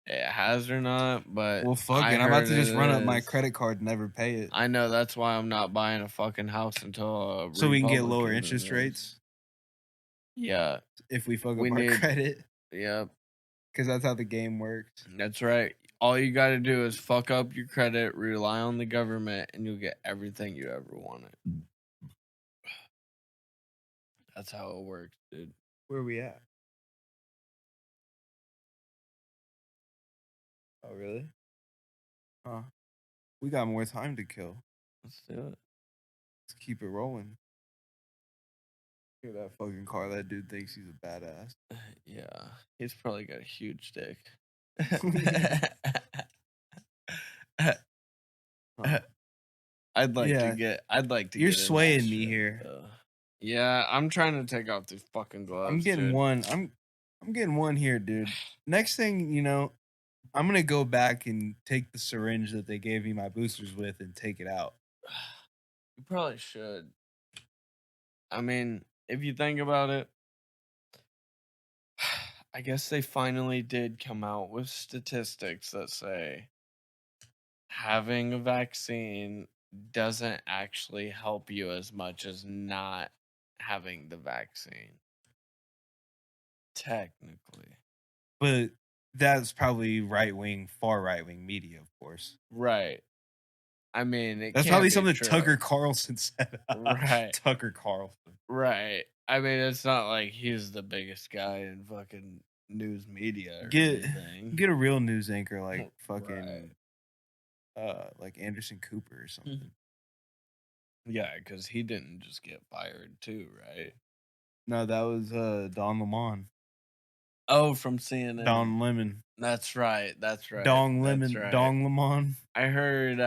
it has or not, but well, fuck it. I'm about to just run up my credit card and never pay it. I know, that's why I'm not buying a fucking house until so we can get lower interest rates. Yeah, if we fuck up our credit. Yeah, because that's how the game works. That's right. All you got to do is fuck up your credit, rely on the government, and you'll get everything you ever wanted. That's how it works, dude. Where are we at? Oh, really? Huh. We got more time to kill. Let's do it. Let's keep it rolling. Look at that fucking car. That dude thinks he's a badass. Yeah. He's probably got a huge dick. I'd like to You're get swaying me here. Yeah, I'm trying to take off these fucking gloves. I'm getting one. I'm getting one here, dude. Next thing, you know, I'm gonna go back and take the syringe that they gave me my boosters with and take it out. You probably should. I mean, if you think about it, I guess they finally did come out with statistics that say having a vaccine doesn't actually help you as much as not having the vaccine. Technically. But that's probably far right wing media, of course. Right. I mean, that's probably something Tucker Carlson said. Right. Tucker Carlson. Right. I mean, it's not like he's the biggest guy in fucking news media or anything. Get a real news anchor like fucking like Anderson Cooper or something. Yeah, because he didn't just get fired too, right? No, that was Don Lemon. Oh, from CNN. Don Lemon. That's right. Dong Lemon. Right. Dong Lemon. I heard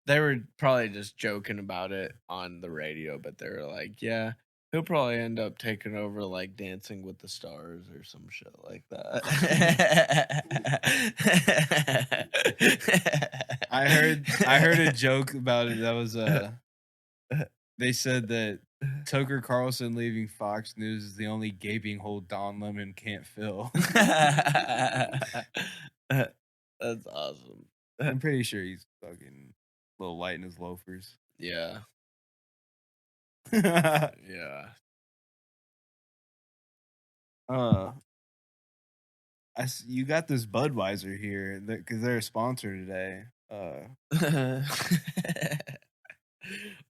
they were probably just joking about it on the radio, but they were like, yeah, he'll probably end up taking over like Dancing with the Stars or some shit like that. I heard a joke about it that was they said that Tucker Carlson leaving Fox News is the only gaping hole Don Lemon can't fill. That's awesome. I'm pretty sure he's fucking a little light in his loafers. Yeah. Yeah. You got this Budweiser here because they're a sponsor today.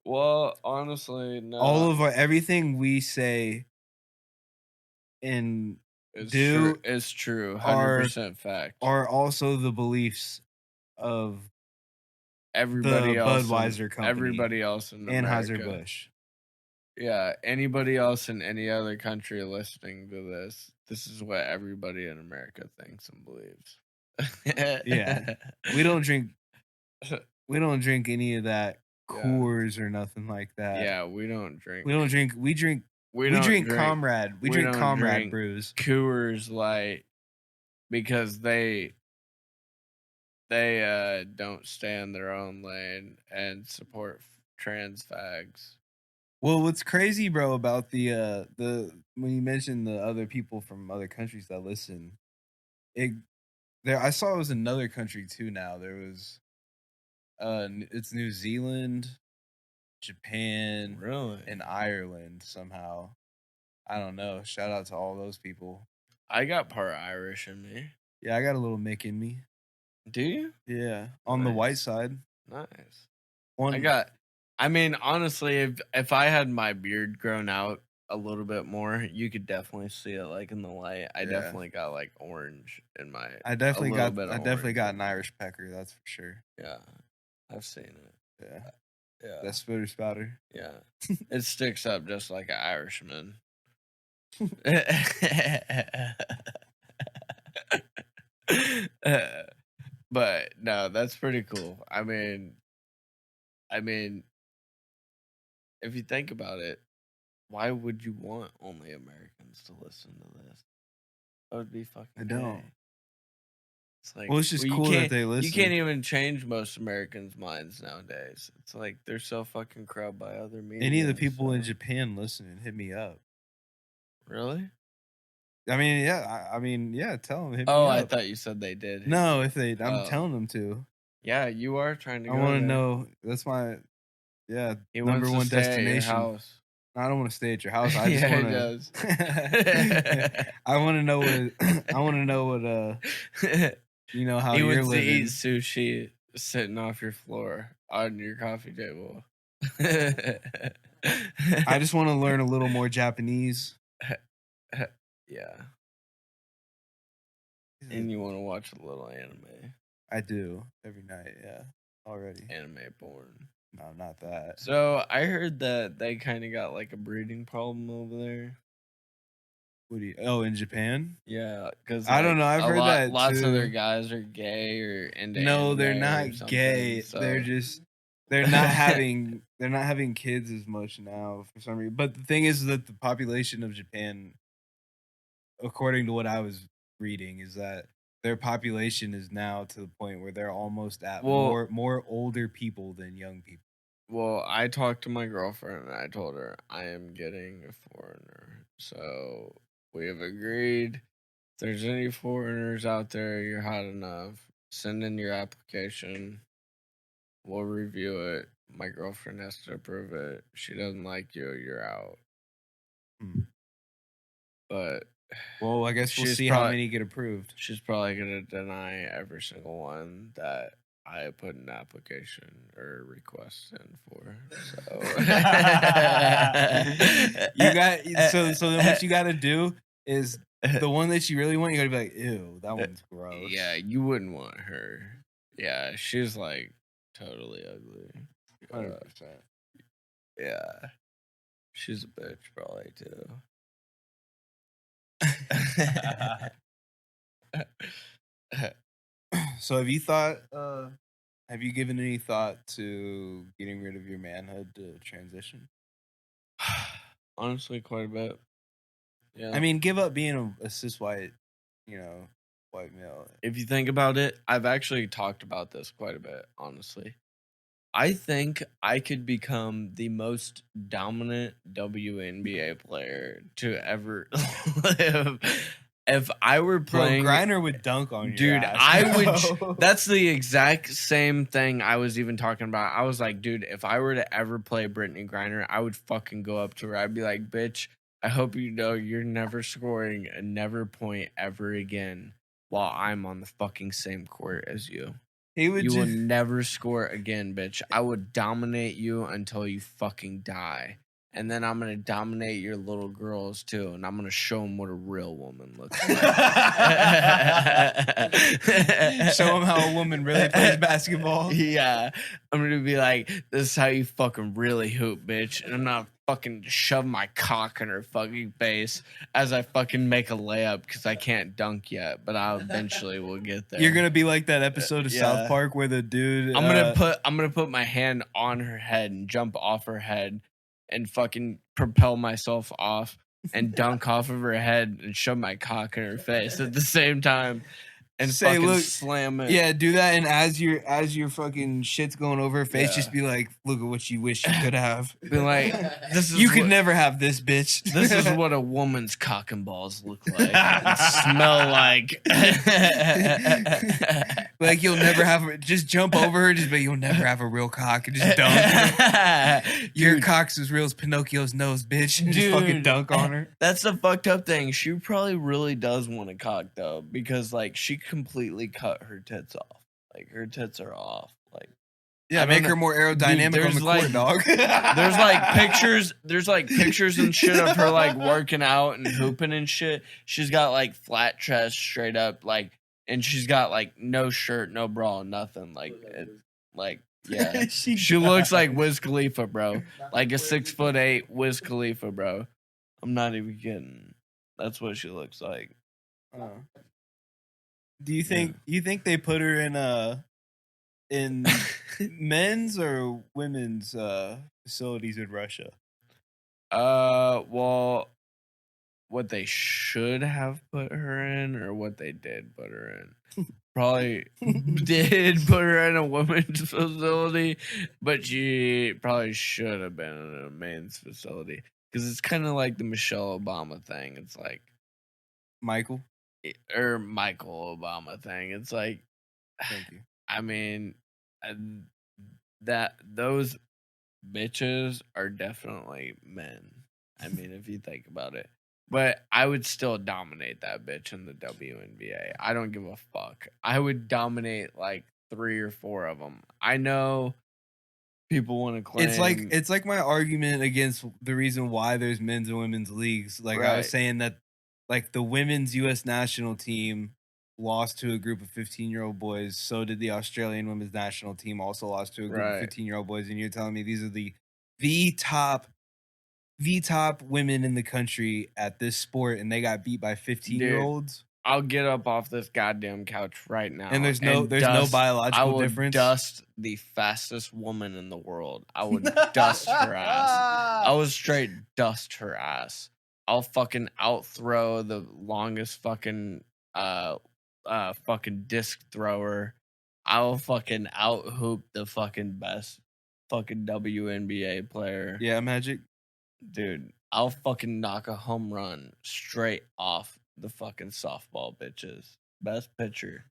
Well, honestly, no. All of everything we say and is true. 100% fact. Are also the beliefs of everybody else, Budweiser company, everybody else in America. Anheuser-Busch. Yeah, anybody else in any other country listening to this, this is what everybody in America thinks and believes. Yeah, we don't drink any of that Coors or nothing like that. Yeah, we don't drink. We drink Comrade. We drink Comrade brews. Coors Light because they don't stay in their own lane and support trans fags. Well, what's crazy, bro, about the when you mentioned the other people from other countries that listen, I saw it was another country too. Now there was, it's New Zealand, Japan, really, and Ireland somehow. I don't know. Shout out to all those people. I got part Irish in me. Yeah, I got a little Mick in me. Do you? Yeah, on the white side. Nice. I mean, honestly, if I had my beard grown out a little bit more, you could definitely see it like in the light. I definitely got like orange in my. I definitely got an Irish pecker. That's for sure. Yeah, I've seen it. Yeah. Yeah. That spitter spouter. Yeah. It sticks up just like an Irishman. But no, that's pretty cool. I mean, if you think about it, why would you want only Americans to listen to this? That would be fucking. I don't. Gay. It's like, well, it's just cool that they listen. You can't even change most Americans' minds nowadays. It's like they're so fucking corrupt by other media. Any of the people in Japan listening, hit me up. Really? I mean, yeah. Tell them. Hit me up. I thought you said they did. No, I'm telling them to. Yeah, you are trying to. I want to know. That's my number one destination. I don't want to stay at your house. I just want to. I want to know what. I want to know what. You know how you're living. He wants to eat sushi sitting off your floor on your coffee table. I just want to learn a little more Japanese. Yeah. And you want to watch a little anime. I do every night. Yeah, already. Anime porn. No, not that. So I heard that they kind of got like a breeding problem over there. What do you? Oh, in Japan? Yeah, because I don't know. I've heard that lots too. of their guys are gay or into No, they're not gay. So. They're not having kids as much now for some reason. But the thing is that the population of Japan, according to what I was reading, is that their population is now to the point where they're almost at more older people than young people. Well, I talked to my girlfriend and I told her I am getting a foreigner. So we have agreed. If there's any foreigners out there, you're hot enough, send in your application. We'll review it. My girlfriend has to approve it. She doesn't like you, you're out. But well, I guess we'll see how many get approved. She's probably gonna deny every single one that I put an application or request in for. So you got so then what you got to do is the one that you really want. You got to be like, ew, that one's gross. Yeah, you wouldn't want her. Yeah, she's like totally ugly. 100%. Yeah, she's a bitch probably too. So have you given any thought to getting rid of your manhood to transition? Honestly, quite a bit. Yeah. I mean, give up being a cis white, white male. If you think about it, I've actually talked about this quite a bit, honestly. I think I could become the most dominant WNBA player to ever live. If I were playing, Griner would dunk on you, dude. I would. That's the exact same thing I was even talking about. I was like, dude, if I were to ever play Brittany Griner, I would fucking go up to her. I'd be like, bitch, I hope you know you're never scoring a never point ever again while I'm on the fucking same court as you. You will never score again, bitch. I would dominate you until you fucking die. And then I'm going to dominate your little girls, too. And I'm going to show them what a real woman looks like. Show them how a woman really plays basketball. Yeah. I'm going to be like, this is how you fucking really hoop, bitch. And I'm not fucking shove my cock in her fucking face as I fucking make a layup because I can't dunk yet, but I eventually will get there. You're gonna be like that episode of South Park where the dude. I'm gonna put my hand on her head and jump off her head and fucking propel myself off and dunk off of her head and shove my cock in her face at the same time. And say, fucking slam it. Yeah, do that, and as your fucking shit's going over her face, just be like, "Look at what you wish you could have." Be like, "This is you could never have this, bitch." This is what a woman's cock and balls look like and smell like. Like you'll never have. Just jump over her, just but you'll never have a real cock and just dunk. Your cock's as real as Pinocchio's nose, bitch. And just fucking dunk on her. That's the fucked up thing. She probably really does want a cock though, because like she completely cut her tits off. Like her tits are off. Like yeah, make her more aerodynamic on the court, dog. There's like pictures and shit of her like working out and hooping and shit. She's got like flat chest, straight up, like, and she's got like no shirt, no bra, nothing. Like yeah, she looks like Wiz Khalifa, bro. Like a 6'8" Wiz Khalifa, bro. I'm not even kidding. That's what she looks like. Do you think they put her in men's or women's facilities in Russia? Well, what they should have put her in, or what they did put her in. Probably did put her in a women's facility, but she probably should have been in a men's facility, because it's kind of like the Michelle Obama thing. It's like Michael Obama thing. It's like, thank you. I mean, that those bitches are definitely men. I mean, if you think about it. But I would still dominate that bitch in the WNBA. I don't give a fuck. I would dominate like 3 or 4 of them. I know people want to claim. It's like my argument against the reason why there's men's and women's leagues. Like I was saying that, like the women's U.S. national team lost to a group of 15-year-old boys. So did the Australian women's national team. Also lost to a group of 15-year-old boys. And you're telling me these are the top women in the country at this sport, and they got beat by 15-year-olds. I'll get up off this goddamn couch right now. And there's no biological difference. I would dust the fastest woman in the world. I would dust her ass. I would straight dust her ass. I'll fucking outthrow the longest fucking fucking disc thrower. I'll fucking out hoop the fucking best fucking WNBA player. Yeah, Magic. Dude, I'll fucking knock a home run straight off the fucking softball bitches. Best pitcher.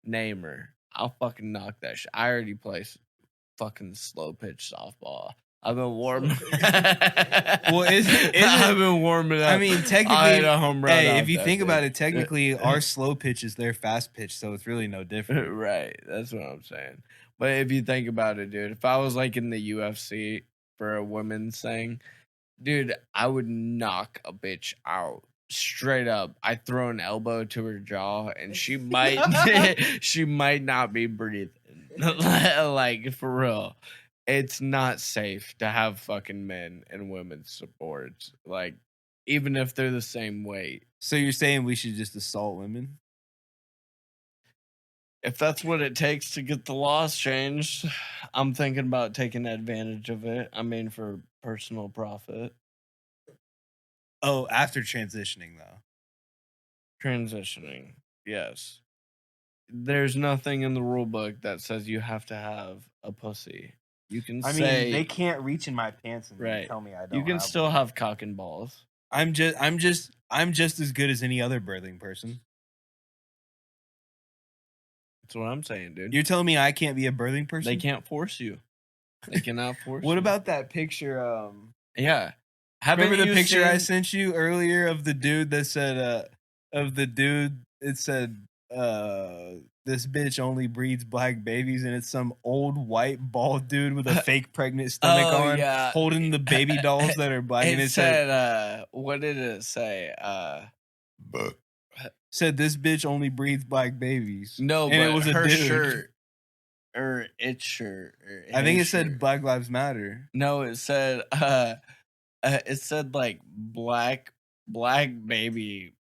Name her. I'll fucking knock that shit. I already play fucking slow pitch softball. I've been warming. Well, I've been warming up. I mean, technically, I had a home run. Hey, if you think about it, technically, our slow pitch is their fast pitch, so it's really no different. Right. That's what I'm saying. But if you think about it, dude, if I was like in the UFC for a women's thing, dude, I would knock a bitch out. Straight up, I throw an elbow to her jaw, and she might not be breathing. Like, for real, it's not safe to have fucking men and women's sports. Like, even if they're the same weight. So you're saying we should just assault women? If that's what it takes to get the laws changed, I'm thinking about taking advantage of it. I mean, for personal profit. Oh, after transitioning, though. Transitioning, yes. There's nothing in the rule book that says you have to have a pussy. You can I say... mean, they can't reach in my pants and tell me I don't. You can still have cock and balls. I'm just as good as any other birthing person. That's what I'm saying, dude. You're telling me I can't be a birthing person? They can't force you. They cannot force you. What about that picture? Yeah. Remember the picture I sent you earlier of the dude that said, it said, this bitch only breeds black babies, and it's some old white bald dude with a fake pregnant stomach holding the baby dolls that are black. And it said, what did it say? Said this bitch only breeds black babies. No, and but it was her a dude. shirt. Or its shirt. Or I think it shirt. said Black Lives Matter. No, it said like black baby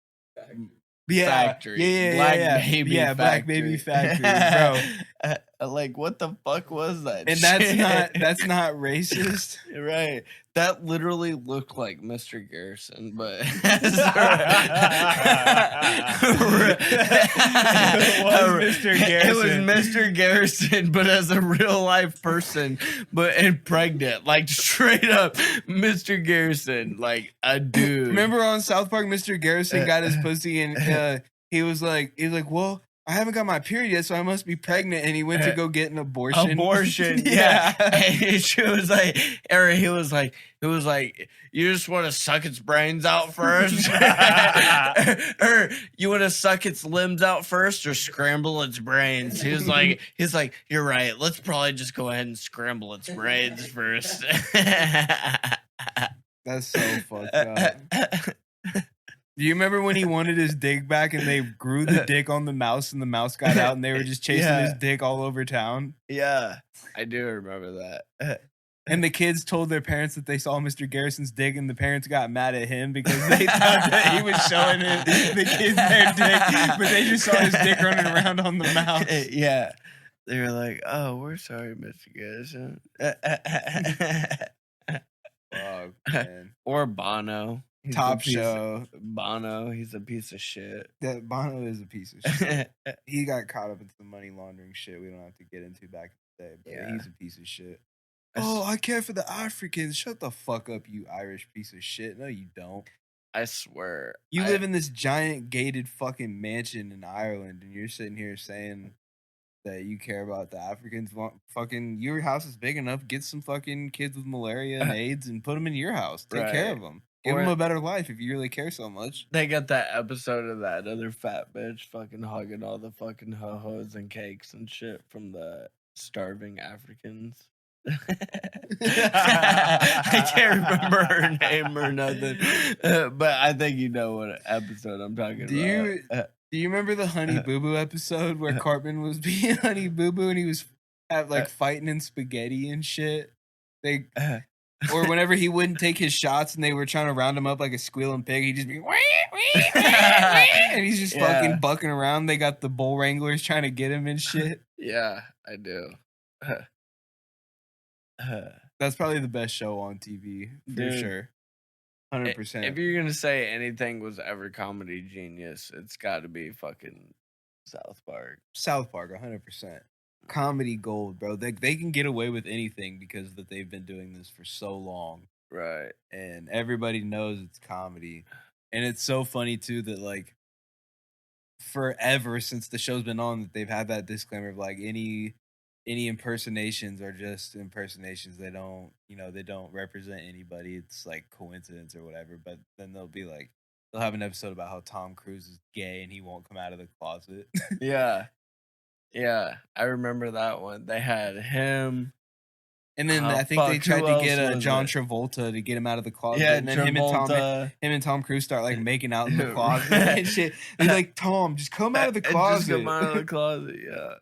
factory. Black baby factory, bro. Like, what the fuck was that? And shit? that's not racist, right? That literally looked like Mr. Garrison, but it was Mr. Garrison. It was Mr. Garrison, but as a real life person, and pregnant, like straight up Mr. Garrison, like a dude. Remember on South Park, Mr. Garrison got his pussy, and he was like, well, I haven't got my period yet, so I must be pregnant. And he went to go get an abortion. Yeah. And she was like, Eric, he was like, you just want to suck its brains out first? or you want to suck its limbs out first or scramble its brains? He's like, you're right. Let's probably just go ahead and scramble its brains first. That's so fucked up. Do you remember when he wanted his dick back and they grew the dick on the mouse and the mouse got out and they were just chasing his dick all over town? Yeah, I do remember that. And the kids told their parents that they saw Mr. Garrison's dick, and the parents got mad at him because they thought that he was showing the kids their dick, but they just saw his dick running around on the mouse. Yeah. They were like, oh, we're sorry, Mr. Garrison. Oh, man. Or Bono. Top show. Bono, he's a piece of shit. That Bono is a piece of shit. He got caught up in some money laundering shit we don't have to get into back in the day, but he's a piece of shit. Oh, I care for the Africans. Shut the fuck up, you Irish piece of shit. No, you don't. I swear. You live in this giant gated fucking mansion in Ireland, and you're sitting here saying that you care about the Africans. Fucking, your house is big enough. Get some fucking kids with malaria and AIDS and put them in your house. Take care of them. Give them a better life if you really care so much. They got that episode of that other fat bitch fucking hugging all the fucking ho-hos and cakes and shit from the starving Africans. I can't remember her name or nothing, but I think you know what episode I'm talking about. Do you remember the Honey Boo Boo episode where Cartman was being Honey Boo Boo and he was fighting in spaghetti and shit? Or whenever he wouldn't take his shots and they were trying to round him up like a squealing pig, he'd just be and he's just fucking bucking around. They got the bull wranglers trying to get him and shit. Yeah, I do. That's probably the best show on TV for sure. 100%. If you're gonna say anything was ever comedy genius, it's got to be fucking South Park. South Park, 100%. Comedy gold, bro. They can get away with anything because that they've been doing this for so long, right? And everybody knows it's comedy, and it's so funny too that like forever since the show's been on that they've had that disclaimer of like any impersonations are just impersonations. They don't represent anybody. It's like coincidence or whatever. But then they'll have an episode about how Tom Cruise is gay and he won't come out of the closet. Yeah, I remember that one. They had him, and then I think they tried to get John Travolta to get him out of the closet. Yeah, and then him and Tom Cruise start like making out in the closet and shit. He's like, Tom, just come out of the closet. Just come out of the closet. Yeah.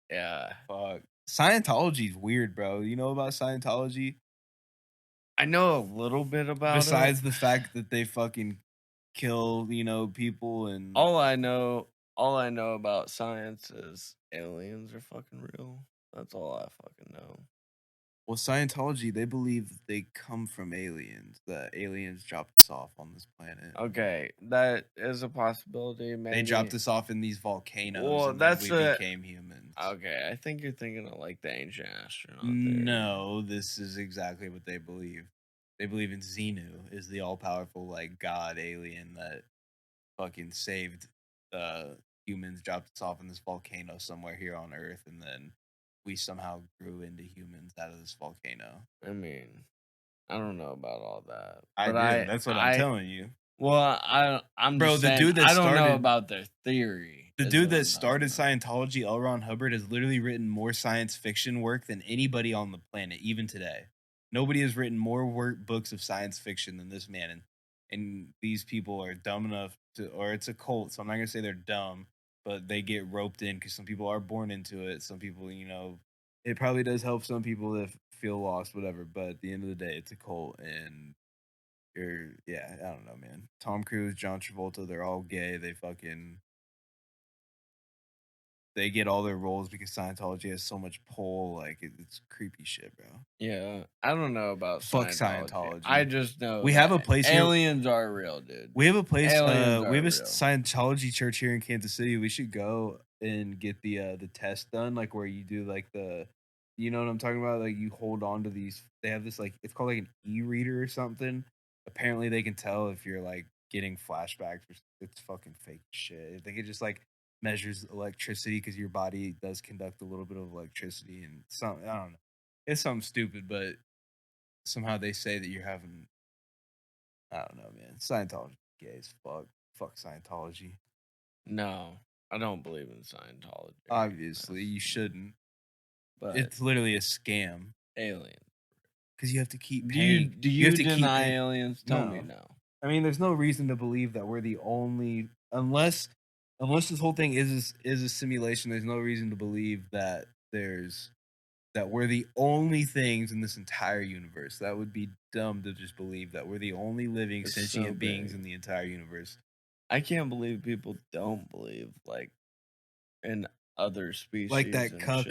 Yeah. Fuck. Scientology's weird, bro. You know about Scientology? I know a little bit about Besides the fact that they fucking kill, people and all I know about science is aliens are fucking real. That's all I fucking know. Well, Scientology, they believe that they come from aliens. That aliens dropped us off on this planet. Okay, that is a possibility. Maybe. They dropped us off in these volcanoes. Well, and we became humans. Okay, I think you're thinking of like the ancient astronaut. No, this is exactly what they believe. They believe in Xenu is the all-powerful like god alien that fucking saved humans, dropped us off in this volcano somewhere here on Earth, and then we somehow grew into humans out of this volcano. I mean, I don't know about all that. That's what I'm telling you. Well, I'm bro. The dude that I don't know about their theory. The dude that started Scientology, L. Ron Hubbard, has literally written more science fiction work than anybody on the planet, even today. Nobody has written more books of science fiction than this man, and these people are dumb enough to, or it's a cult, so I'm not gonna say they're dumb, but they get roped in because some people are born into it. Some people, it probably does help some people that feel lost, whatever. But at the end of the day, it's a cult, and I don't know, man. Tom Cruise, John Travolta, they're all gay. They get all their roles because Scientology has so much pull. Like it's creepy shit, bro. Yeah, I don't know about Scientology. I just know we have a place. Aliens are real, dude. We have a place. We have a Scientology church here in Kansas City. We should go and get the test done, like where you do like you know what I'm talking about? Like you hold on to these. They have this like it's called like an e-reader or something. Apparently, they can tell if you're like getting flashbacks. It's fucking fake shit. They could just like measures electricity because your body does conduct a little bit of electricity and something. I don't know. It's something stupid, but somehow they say that you're having. I don't know, man. Scientology gay as fuck. Fuck Scientology. No, I don't believe in Scientology. Obviously, you shouldn't. But it's literally a scam. Alien. Because you have to keep paying. Do you deny aliens? Tell me no. I mean, there's no reason to believe that we're the only, unless this whole thing is a simulation. There's no reason to believe that we're the only things in this entire universe. That would be dumb to just believe that we're the only living sentient beings in the entire universe. I can't believe people don't believe like in other species. Like that cuck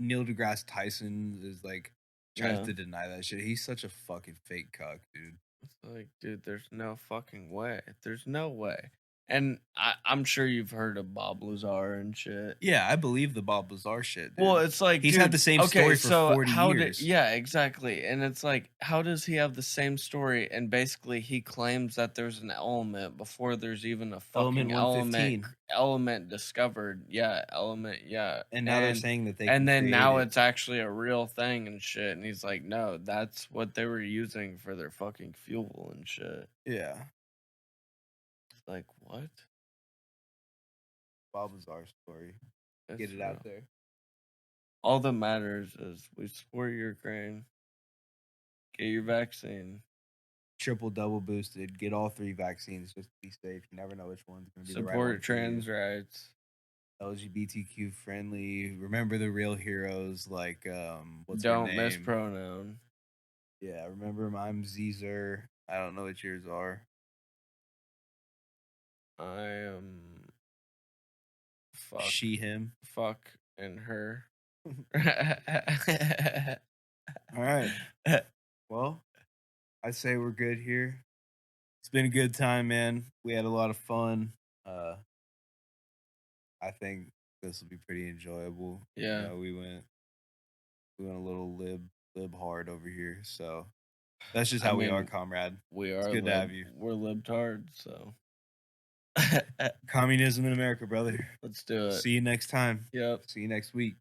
Neil deGrasse Tyson is like tries to deny that shit. He's such a fucking fake cuck, dude. It's like, dude, there's no fucking way. There's no way. And I'm sure you've heard of Bob Lazar and shit. Yeah, I believe the Bob Lazar shit. Dude. Well, it's like he's had the same story for 40 years. Yeah, exactly. And it's like, how does he have the same story? And basically, he claims that there's an element before there's even a fucking element discovered. Yeah, element. Yeah. And now they're saying that they. And then now it's actually a real thing and shit. And he's like, no, that's what they were using for their fucking fuel and shit. Yeah. Like, what? Bob Lazar story. Get it out there. All that matters is we support Ukraine. Get your vaccine. Triple double boosted. Get all 3 vaccines just to be safe. You never know which one's going to be the right one. Support trans rights. LGBTQ friendly. Remember the real heroes like what's her Don't name? mispronoun. Yeah, remember I'm Zer. I don't know what yours are. I am fuck. She, him. Fuck and her. All right. Well, I say we're good here. It's been a good time, man. We had a lot of fun. I think this will be pretty enjoyable. Yeah. You know, we went a little lib hard over here, so that's just how we are, comrade. We are. It's good to have you. We're libtard, so communism in America, brother. Let's do it. See you next time. Yep. See you next week.